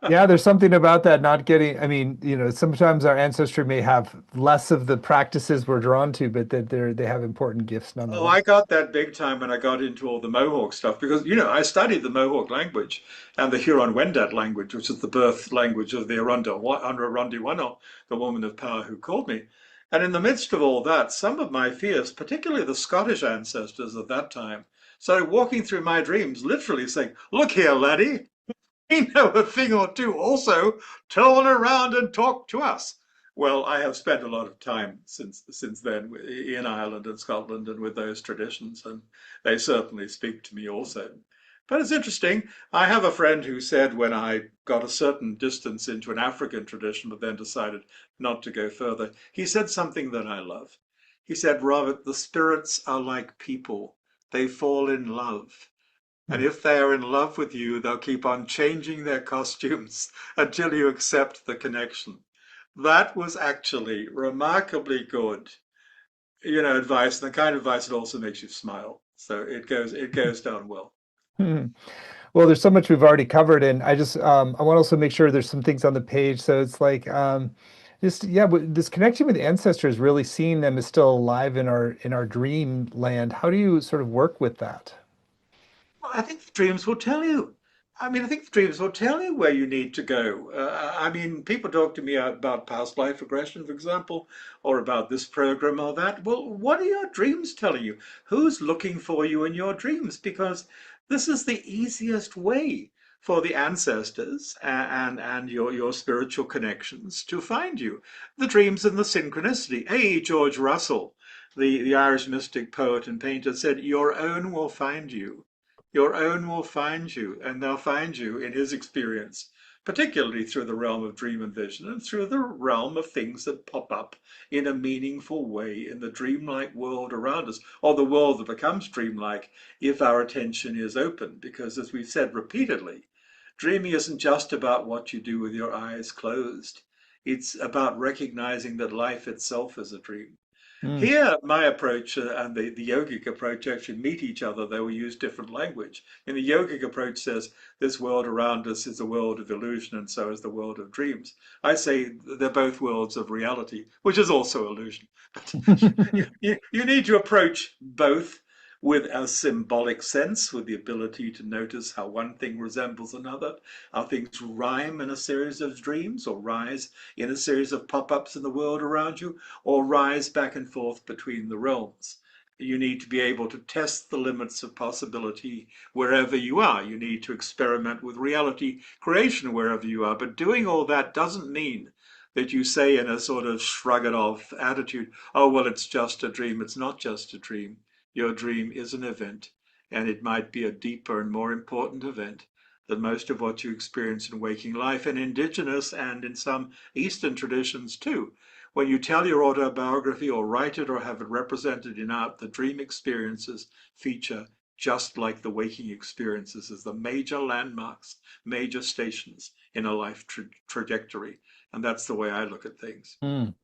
Yeah, there's something about that not getting, I mean, sometimes our ancestry may have less of the practices we're drawn to, but that they have important gifts Oh, nonetheless. I got that big time when I got into all the Mohawk stuff because, I studied the Mohawk language and the Huron-Wendat language, which is the birth language of the Arundel, the woman of power who called me. And in the midst of all that, some of my fears, particularly the Scottish ancestors of that time, started walking through my dreams, literally saying, "Look here, laddie, we know a thing or two also. Turn around and talk to us." Well, I have spent a lot of time since then in Ireland and Scotland and with those traditions, and they certainly speak to me also. But it's interesting. I have a friend who said when I got a certain distance into an African tradition, but then decided not to go further, he said something that I love. He said, "Robert, the spirits are like people. They fall in love. And Hmm. if they are in love with you, they'll keep on changing their costumes until you accept the connection." That was actually remarkably good, advice, and the kind of advice that also makes you smile. So it goes down well. Hmm. Well, there's so much we've already covered, and I want to also make sure there's some things on the page. So it's like just yeah, this connection with ancestors, really seeing them as still alive in our dream land. How do you sort of work with that? Well, I think the dreams will tell you. I mean, I think the dreams will tell you where you need to go. I mean, people talk to me about past life regression, for example, or about this program or that. Well, what are your dreams telling you? Who's looking for you in your dreams? Because this is the easiest way for the ancestors and your spiritual connections to find you. The dreams and the synchronicity. Hey, George Russell, the Irish mystic poet and painter, said, "Your own will find you." Your own will find you, and they'll find you in his experience, particularly through the realm of dream and vision and through the realm of things that pop up in a meaningful way in the dreamlike world around us, or the world that becomes dreamlike if our attention is open. Because, as we've said repeatedly, dreaming isn't just about what you do with your eyes closed, it's about recognizing that life itself is a dream. Hmm. Here, my approach and the yogic approach actually meet each other, though we use different language. In the yogic approach says this world around us is a world of illusion, and so is the world of dreams. I say they're both worlds of reality, which is also illusion. But you need to approach both with a symbolic sense, with the ability to notice how one thing resembles another, how things rhyme in a series of dreams or rise in a series of pop ups in the world around you or rise back and forth between the realms. You need to be able to test the limits of possibility wherever you are. You need to experiment with reality creation wherever you are. But doing all that doesn't mean that you say in a sort of shrug it off attitude, oh, well, it's just a dream. It's not just a dream. Your dream is an event, and it might be a deeper and more important event than most of what you experience in waking life, and indigenous and in some Eastern traditions too. When you tell your autobiography or write it or have it represented in art, the dream experiences feature just like the waking experiences as the major landmarks, major stations in a life trajectory. And that's the way I look at things. Mm.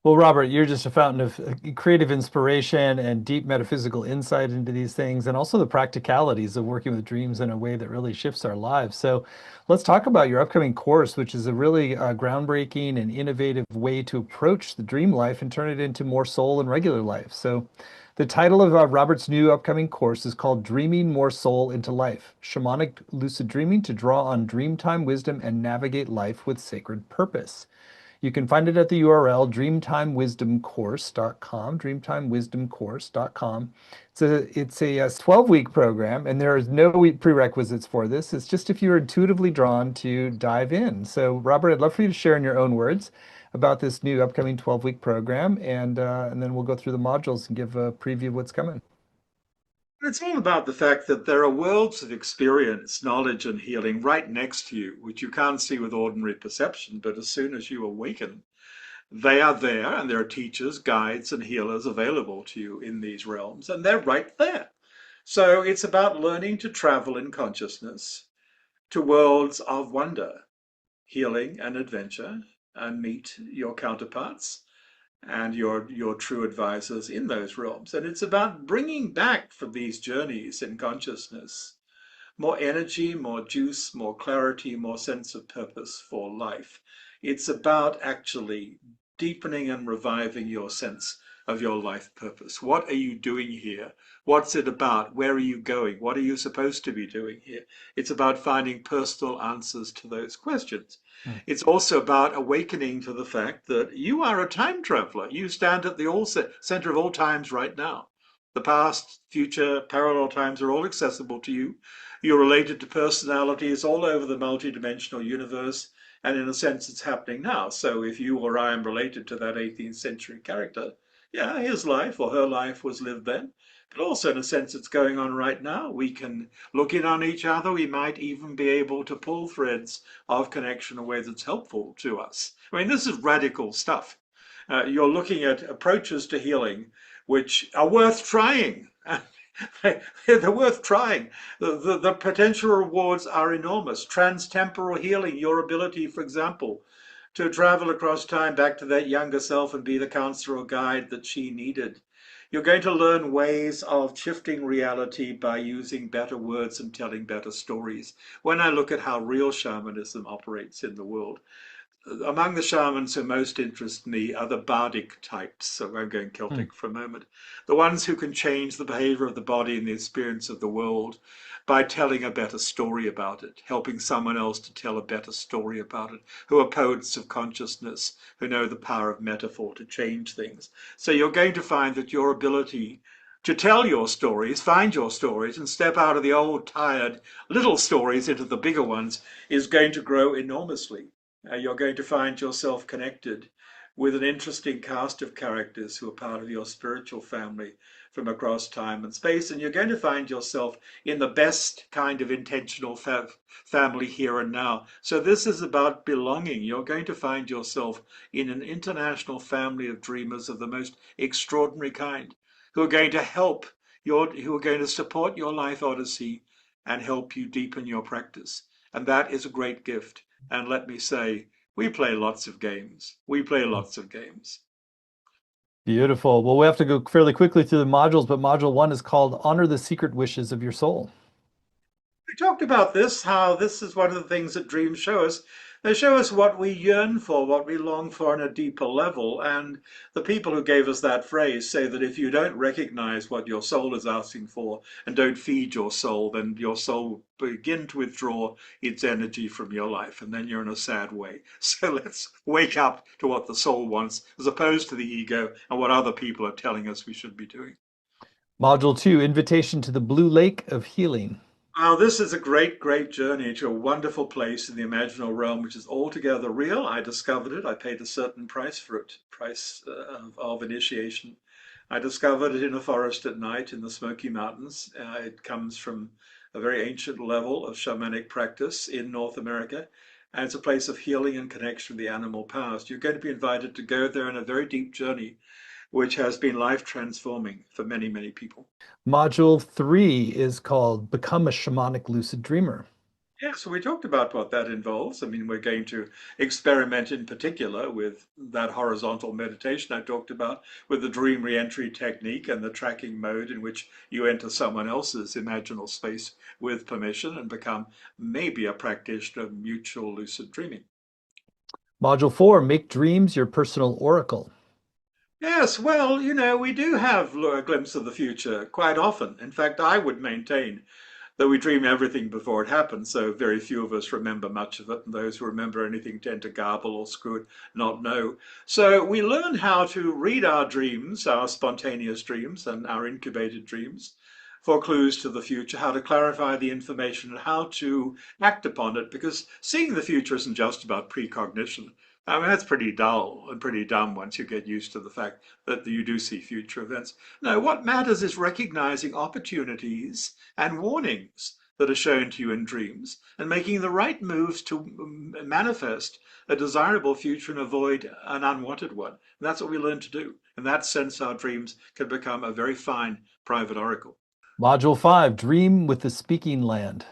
Well, Robert, you're just a fountain of creative inspiration and deep metaphysical insight into these things, and also the practicalities of working with dreams in a way that really shifts our lives. So, let's talk about your upcoming course, which is a really groundbreaking and innovative way to approach the dream life and turn it into more soul and regular life. So, the title of Robert's new upcoming course is called Dreaming More Soul into Life, Shamanic Lucid Dreaming to Draw on Dreamtime Wisdom and Navigate Life with Sacred Purpose. You can find it at the URL dreamtimewisdomcourse.com, dreamtimewisdomcourse.com. It's a 12-week program, and there is no prerequisites for this. It's just if you're intuitively drawn to dive in. So, Robert, I'd love for you to share in your own words about this new upcoming 12-week program, and then we'll go through the modules and give a preview of what's coming. It's all about the fact that there are worlds of experience, knowledge, and healing right next to you, which you can't see with ordinary perception. But as soon as you awaken, they are there, and there are teachers, guides, and healers available to you in these realms, and they're right there. So it's about learning to travel in consciousness to worlds of wonder, healing, and adventure, and meet your counterparts and your true advisors in those realms. And it's about bringing back from these journeys in consciousness more energy, more juice, more clarity, more sense of purpose for life. It's about actually deepening and reviving your sense of your life purpose. What are you doing here? What's it about? Where are you going? What are you supposed to be doing here? It's about finding personal answers to those questions. Hmm. It's also about awakening to the fact that you are a time traveler. You stand at the center of all times right now. The past, future, parallel times are all accessible to you. You're related to personalities all over the multidimensional universe, and in a sense, it's happening now. So if you or I am related to that 18th century character, yeah, his life or her life was lived then. But also, in a sense, it's going on right now. We can look in on each other. We might even be able to pull threads of connection in a way that's helpful to us. I mean, this is radical stuff. You're looking at approaches to healing which are worth trying. They're worth trying. The potential rewards are enormous. Transtemporal healing, your ability, for example, to travel across time back to that younger self and be the counselor or guide that she needed. You're going to learn ways of shifting reality by using better words and telling better stories. When I look at how real shamanism operates in the world, among the shamans who most interest me are the bardic types. So I'm going Hmm. Celtic for a moment. The ones who can change the behavior of the body and the experience of the world by telling a better story about it, helping someone else to tell a better story about it, who are poets of consciousness, who know the power of metaphor to change things. So you're going to find that your ability to tell your stories, find your stories, and step out of the old, tired little stories into the bigger ones is going to grow enormously. You're going to find yourself connected with an interesting cast of characters who are part of your spiritual family from across time and space. And you're going to find yourself in the best kind of intentional family here and now. So this is about belonging. You're going to find yourself in an international family of dreamers of the most extraordinary kind who are going to who are going to support your life odyssey and help you deepen your practice. And that is a great gift. And let me say, we play lots of games. We play lots of games. Beautiful. Well, we have to go fairly quickly through the modules, but module one is called Honor the Secret Wishes of Your Soul. We talked about this, how this is one of the things that dreams show us. They show us what we yearn for, what we long for on a deeper level. And the people who gave us that phrase say that if you don't recognize what your soul is asking for and don't feed your soul, then your soul will begin to withdraw its energy from your life, and then you're in a sad way. So let's wake up to what the soul wants, as opposed to the ego and what other people are telling us we should be doing. Module 2, Invitation to the Blue Lake of Healing. Oh, this is a great, great journey to a wonderful place in the imaginal realm, which is altogether real. I discovered it. I paid a certain price for it, price of initiation. I discovered it in a forest at night in the Smoky Mountains. It comes from a very ancient level of shamanic practice in North America, and it's a place of healing and connection with the animal past. You're going to be invited to go there on a very deep journey, which has been life transforming for many, many people. Module 3 is called Become a Shamanic Lucid Dreamer. Yeah, so we talked about what that involves. I mean, we're going to experiment in particular with that horizontal meditation I talked about, with the dream reentry technique and the tracking mode in which you enter someone else's imaginal space with permission and become maybe a practitioner of mutual lucid dreaming. Module 4, Make Dreams Your Personal Oracle. Yes, well, we do have a glimpse of the future quite often. In fact, I would maintain that we dream everything before it happens, so very few of us remember much of it, and those who remember anything tend to garble or screw it, not know. So we learn how to read our dreams, our spontaneous dreams, and our incubated dreams for clues to the future, how to clarify the information, and how to act upon it, because seeing the future isn't just about precognition. I mean, that's pretty dull and pretty dumb once you get used to the fact that you do see future events. No, what matters is recognizing opportunities and warnings that are shown to you in dreams and making the right moves to manifest a desirable future and avoid an unwanted one. And that's what we learn to do. In that sense, our dreams can become a very fine private oracle. Module 5, Dream with the Speaking Land.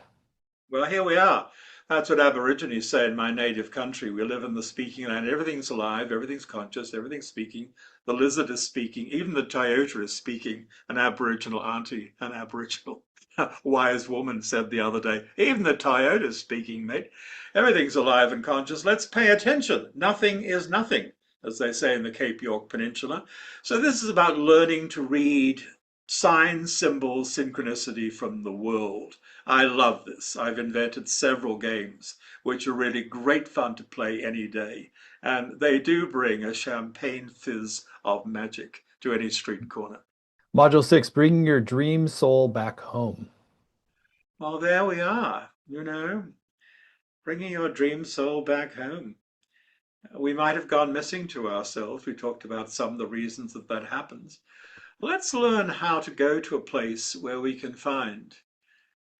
Well, here we are. That's what Aborigines say in my native country. We live in the speaking land. Everything's alive, everything's conscious, everything's speaking. The lizard is speaking, even the Toyota is speaking. An Aboriginal auntie, an Aboriginal wise woman said the other day, even the Toyota is speaking, mate. Everything's alive and conscious. Let's pay attention. Nothing is nothing, as they say in the Cape York Peninsula. So this is about learning to read signs, symbols, synchronicity from the world. I love this. I've invented several games which are really great fun to play any day. And they do bring a champagne fizz of magic to any street corner. Module 6, Bringing Your Dream Soul Back Home. Well, there we are, bringing your dream soul back home. We might have gone missing to ourselves. We talked about some of the reasons that that happens. Let's learn how to go to a place where we can find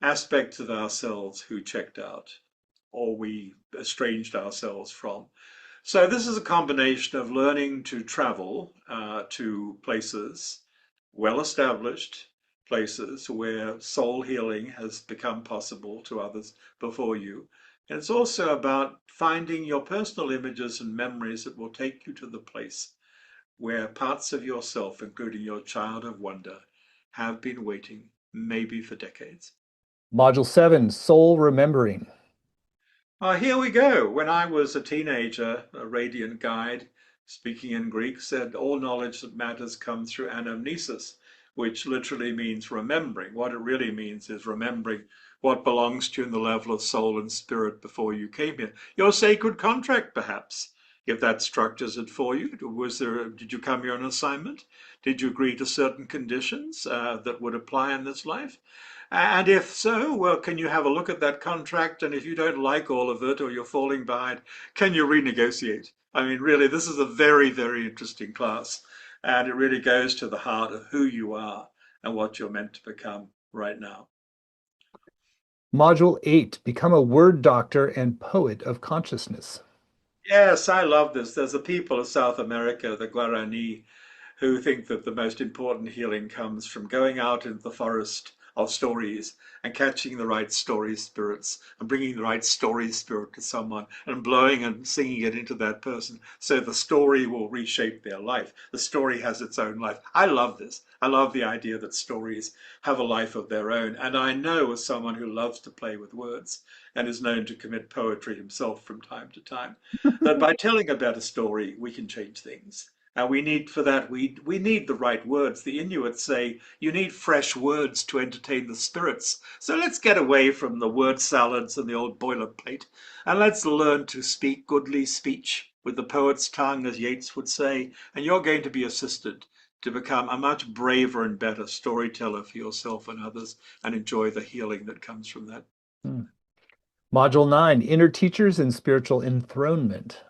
aspects of ourselves who checked out or we estranged ourselves from. So this is a combination of learning to travel to places, well-established places where soul healing has become possible to others before you. And it's also about finding your personal images and memories that will take you to the place where parts of yourself, including your child of wonder, have been waiting, maybe for decades. Module 7, Soul Remembering. Here we go. When I was a teenager, a radiant guide, speaking in Greek, said, all knowledge that matters comes through anamnesis, which literally means remembering. What it really means is remembering what belongs to you in the level of soul and spirit before you came here. Your sacred contract, perhaps, if that structures it for you. Did you come here on assignment? Did you agree to certain conditions that would apply in this life? And if so, well, can you have a look at that contract? And if you don't like all of it or you're falling behind, can you renegotiate? I mean, really, this is a very, very interesting class. And it really goes to the heart of who you are and what you're meant to become right now. Module 8, Become a Word Doctor and Poet of Consciousness. Yes, I love this. There's a people of South America, the Guarani, who think that the most important healing comes from going out into the forest of stories and catching the right story spirits and bringing the right story spirit to someone and blowing and singing it into that person so the story will reshape their life. The story has its own life. I love this. I love the idea that stories have a life of their own. And I know, as someone who loves to play with words and is known to commit poetry himself from time to time, that by telling a better story, we can change things. And we need for that, we need the right words. The Inuits say you need fresh words to entertain the spirits. So let's get away from the word salads and the old boilerplate, and let's learn to speak goodly speech with the poet's tongue, as Yeats would say. And you're going to be assisted to become a much braver and better storyteller for yourself and others and enjoy the healing that comes from that. Hmm. Module 9, Inner Teachers and Spiritual Enthronement.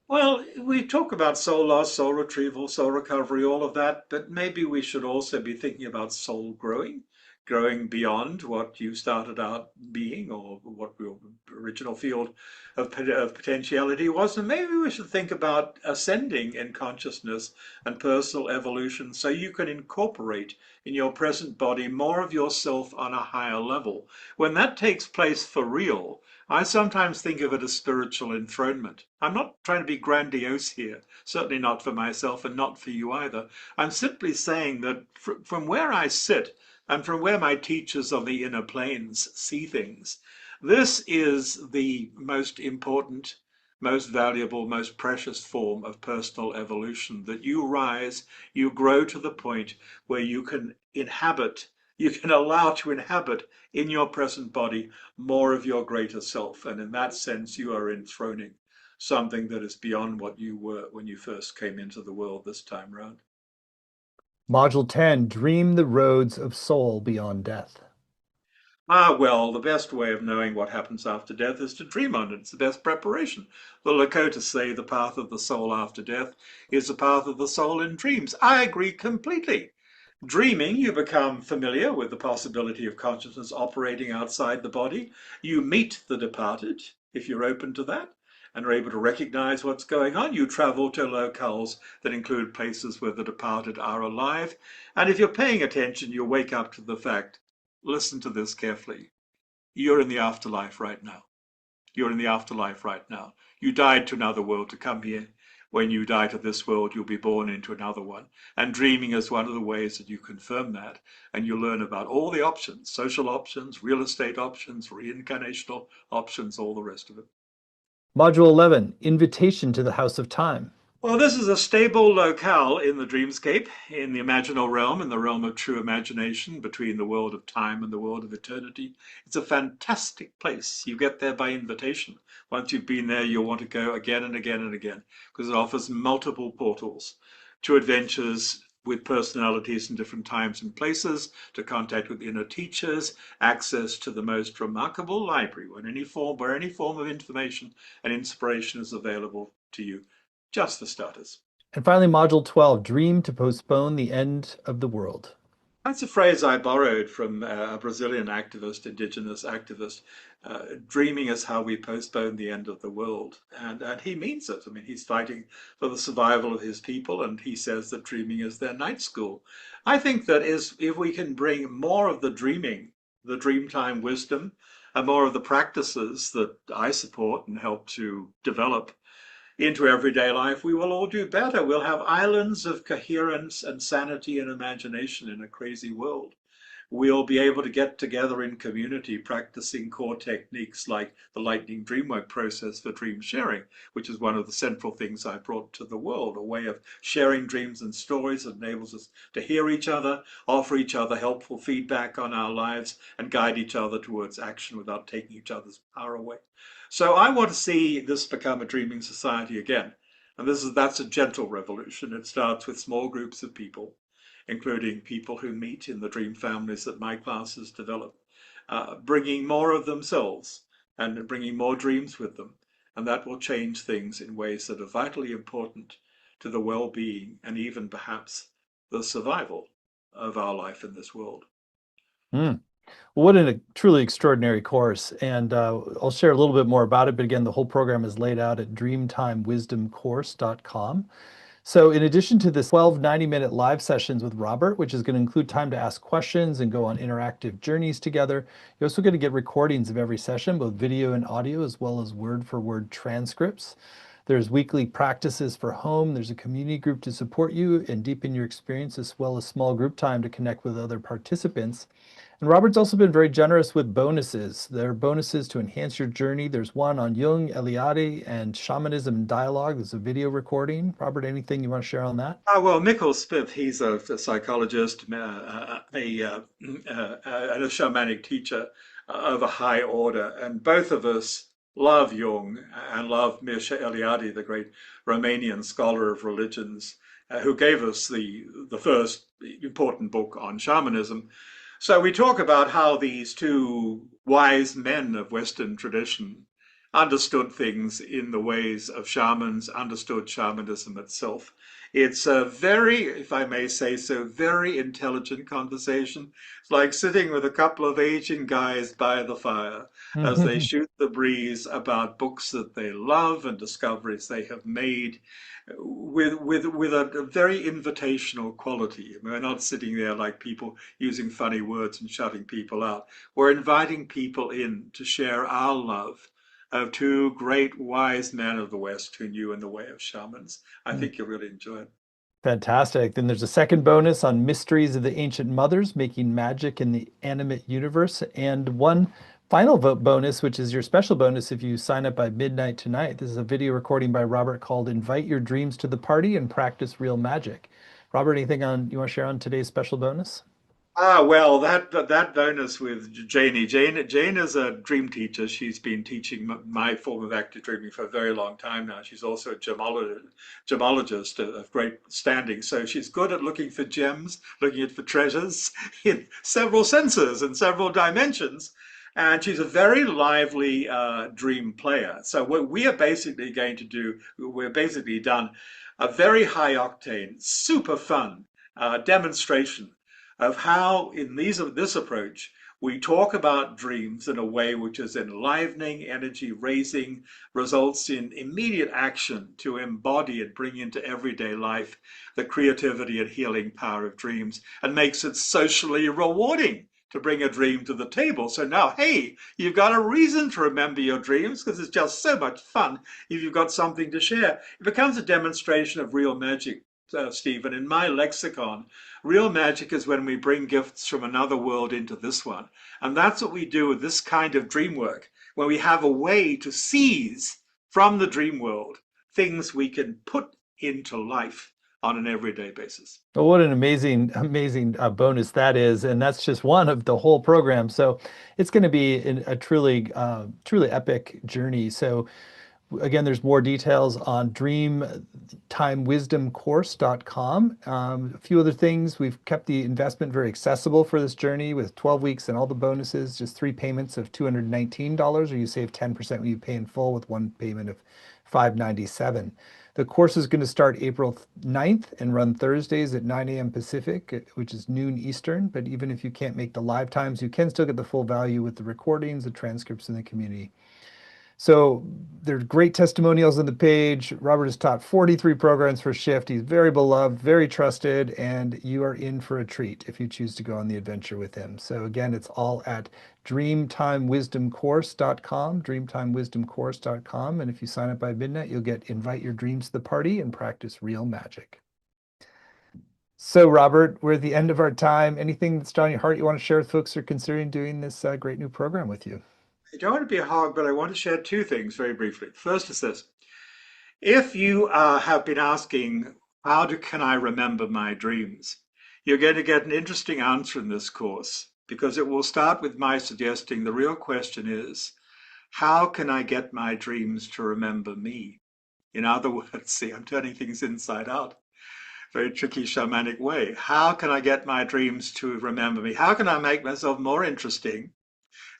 Well, we talk about soul loss, soul retrieval, soul recovery, all of that, but maybe we should also be thinking about soul growing, growing beyond what you started out being or what your original field of potentiality was. And maybe we should think about ascending in consciousness and personal evolution so you can incorporate in your present body more of yourself on a higher level. When that takes place for real, I sometimes think of it as spiritual enthronement. I'm not trying to be grandiose here, certainly not for myself and not for you either. I'm simply saying that from where I sit and from where my teachers on the inner planes see things, this is the most important, most valuable, most precious form of personal evolution, that you rise, you grow to the point where you can inhabit, you can allow to inhabit in your present body more of your greater self. And in that sense, you are enthroning something that is beyond what you were when you first came into the world this time round. Module 10, Dream the Roads of Soul Beyond Death. Well, the best way of knowing what happens after death is to dream on it. It's the best preparation. The Lakotas say the path of the soul after death is the path of the soul in dreams. I agree completely. Dreaming, you become familiar with the possibility of consciousness operating outside the body. You meet the departed, if you're open to that, and are able to recognize what's going on. You travel to locales that include places where the departed are alive. And if you're paying attention, you wake up to the fact, listen to this carefully, you're in the afterlife right now. You're in the afterlife right now. You died to another world to come here. When you die to this world, you'll be born into another one. And dreaming is one of the ways that you confirm that. And you learn about all the options, social options, real estate options, reincarnational options, all the rest of it. Module 11, Invitation to the House of Time. Well, this is a stable locale in the dreamscape, in the imaginal realm, in the realm of true imagination, between the world of time and the world of eternity. It's a fantastic place. You get there by invitation. Once you've been there, you'll want to go again and again and again, because it offers multiple portals to adventures with personalities in different times and places, to contact with inner teachers, access to the most remarkable library, where any form of information and inspiration is available to you, just for starters. And finally, Module 12, Dream to Postpone the End of the World. That's a phrase I borrowed from a Brazilian activist, indigenous activist. Dreaming is how we postpone the end of the world. And he means it. I mean, he's fighting for the survival of his people, and he says that dreaming is their night school. I think that is, if we can bring more of the dreaming, the dreamtime wisdom, and more of the practices that I support and help to develop into everyday life, we will all do better. We'll have islands of coherence and sanity and imagination in a crazy world. We'll be able to get together in community practicing core techniques like the lightning dreamwork process for dream sharing, which is one of the central things I brought to the world, a way of sharing dreams and stories that enables us to hear each other, offer each other helpful feedback on our lives, and guide each other towards action without taking each other's power away. So I want to see this become a dreaming society again. And that's a gentle revolution. It starts with small groups of people, including people who meet in the dream families that my classes develop, bringing more of themselves and bringing more dreams with them. And that will change things in ways that are vitally important to the well-being and even perhaps the survival of our life in this world. Mm. What a truly extraordinary course. And I'll share a little bit more about it. But again, the whole program is laid out at dreamtimewisdomcourse.com. So in addition to this 12 90-minute live sessions with Robert, which is going to include time to ask questions and go on interactive journeys together, you're also going to get recordings of every session, both video and audio, as well as word-for-word transcripts. There's weekly practices for home. There's a community group to support you and deepen your experience, as well as small group time to connect with other participants. And Robert's also been very generous with bonuses. There are bonuses to enhance your journey. There's one on Jung, Eliade, and shamanism and dialogue. There's a video recording. Robert, anything you want to share on that? Well, Mikkel Smith, he's a psychologist, and a shamanic teacher of a high order. And both of us love Jung and love Mircea Eliade, the great Romanian scholar of religions. who gave us the first important book on shamanism. So we talk about how these two wise men of Western tradition understood things in the ways of shamans, understood shamanism itself. It's a very, if I may say so, very intelligent conversation. It's like sitting with a couple of aging guys by the fire as they shoot the breeze about books that they love and discoveries they have made with a very invitational quality. We're not sitting there like people using funny words and shutting people out. We're inviting people in to share our love of two great wise men of the West who knew in the way of shamans. I think you'll really enjoy it. Fantastic. Then there's a second bonus on mysteries of the ancient mothers, making magic in the animate universe, and one final vote bonus, which is your special bonus if you sign up by midnight tonight. This is a video recording by Robert called Invite Your Dreams to the Party and Practice Real Magic. Robert, anything on you want to share on today's special bonus? Well, that bonus with Janie. Jane is a dream teacher. She's been teaching my form of active dreaming for a very long time now. She's also a gemologist of great standing. So she's good at looking for gems, looking for treasures in several senses and several dimensions. And she's a very lively dream player. So what we are basically going to do, we're basically done a very high octane, super fun demonstration of how in this approach we talk about dreams in a way which is enlivening, energy raising, results in immediate action to embody and bring into everyday life the creativity and healing power of dreams, and makes it socially rewarding to bring a dream to the table. So now, hey, you've got a reason to remember your dreams because it's just so much fun if you've got something to share. It becomes a demonstration of real magic, Stephen. In my lexicon, real magic is when we bring gifts from another world into this one. And that's what we do with this kind of dream work, where we have a way to seize from the dream world things we can put into life on an everyday basis. Well, what an amazing bonus that is, and that's just one of the whole program. So it's going to be a truly epic journey. So again, there's more details on dreamtimewisdomcourse.com. A few other things. We've kept the investment very accessible for this journey with 12 weeks and all the bonuses, just 3 payments of $219, or you save 10% when you pay in full with one payment of $597. The course is going to start April 9th and run Thursdays at 9 a.m. Pacific, which is noon Eastern. But even if you can't make the live times, you can still get the full value with the recordings, the transcripts, and the community. So there's great testimonials on the page. Robert has taught 43 programs for Shift. He's very beloved, very trusted, and you are in for a treat if you choose to go on the adventure with him. So again, it's all at dreamtimewisdomcourse.com, dreamtimewisdomcourse.com. And if you sign up by midnight, you'll get Invite Your Dreams to the Party and Practice Real Magic. So Robert, we're at the end of our time. Anything that's on your heart you want to share with folks who are considering doing this great new program with you? I don't want to be a hog, but I want to share two things very briefly. First is this. If you have been asking, can I remember my dreams? You're going to get an interesting answer in this course because it will start with my suggesting the real question is, how can I get my dreams to remember me? In other words, see, I'm turning things inside out. Very tricky shamanic way. How can I get my dreams to remember me? How can I make myself more interesting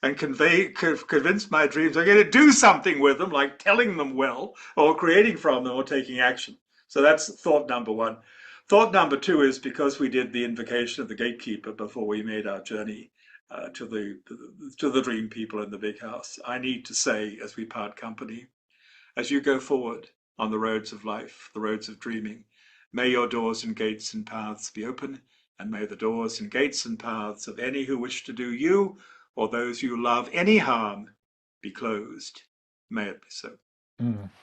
and convince my dreams I'm going to do something with them, like telling them well, or creating from them, or taking action? So that's thought number one. Thought number two is because we did the invocation of the gatekeeper before we made our journey to the dream people in the big house. I need to say, as we part company, as you go forward on the roads of life, the roads of dreaming, may your doors and gates and paths be open, and may the doors and gates and paths of any who wish to do you or those you love any harm be closed. May it be so.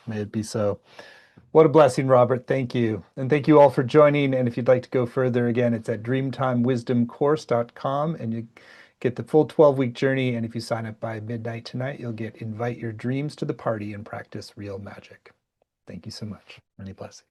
May it be so. What a blessing, Robert. Thank you. And thank you all for joining. And if you'd like to go further, again, it's at dreamtimewisdomcourse.com and you get the full 12-week journey. And if you sign up by midnight tonight, you'll get Invite Your Dreams to the Party and Practice Real Magic. Thank you so much. Many blessings.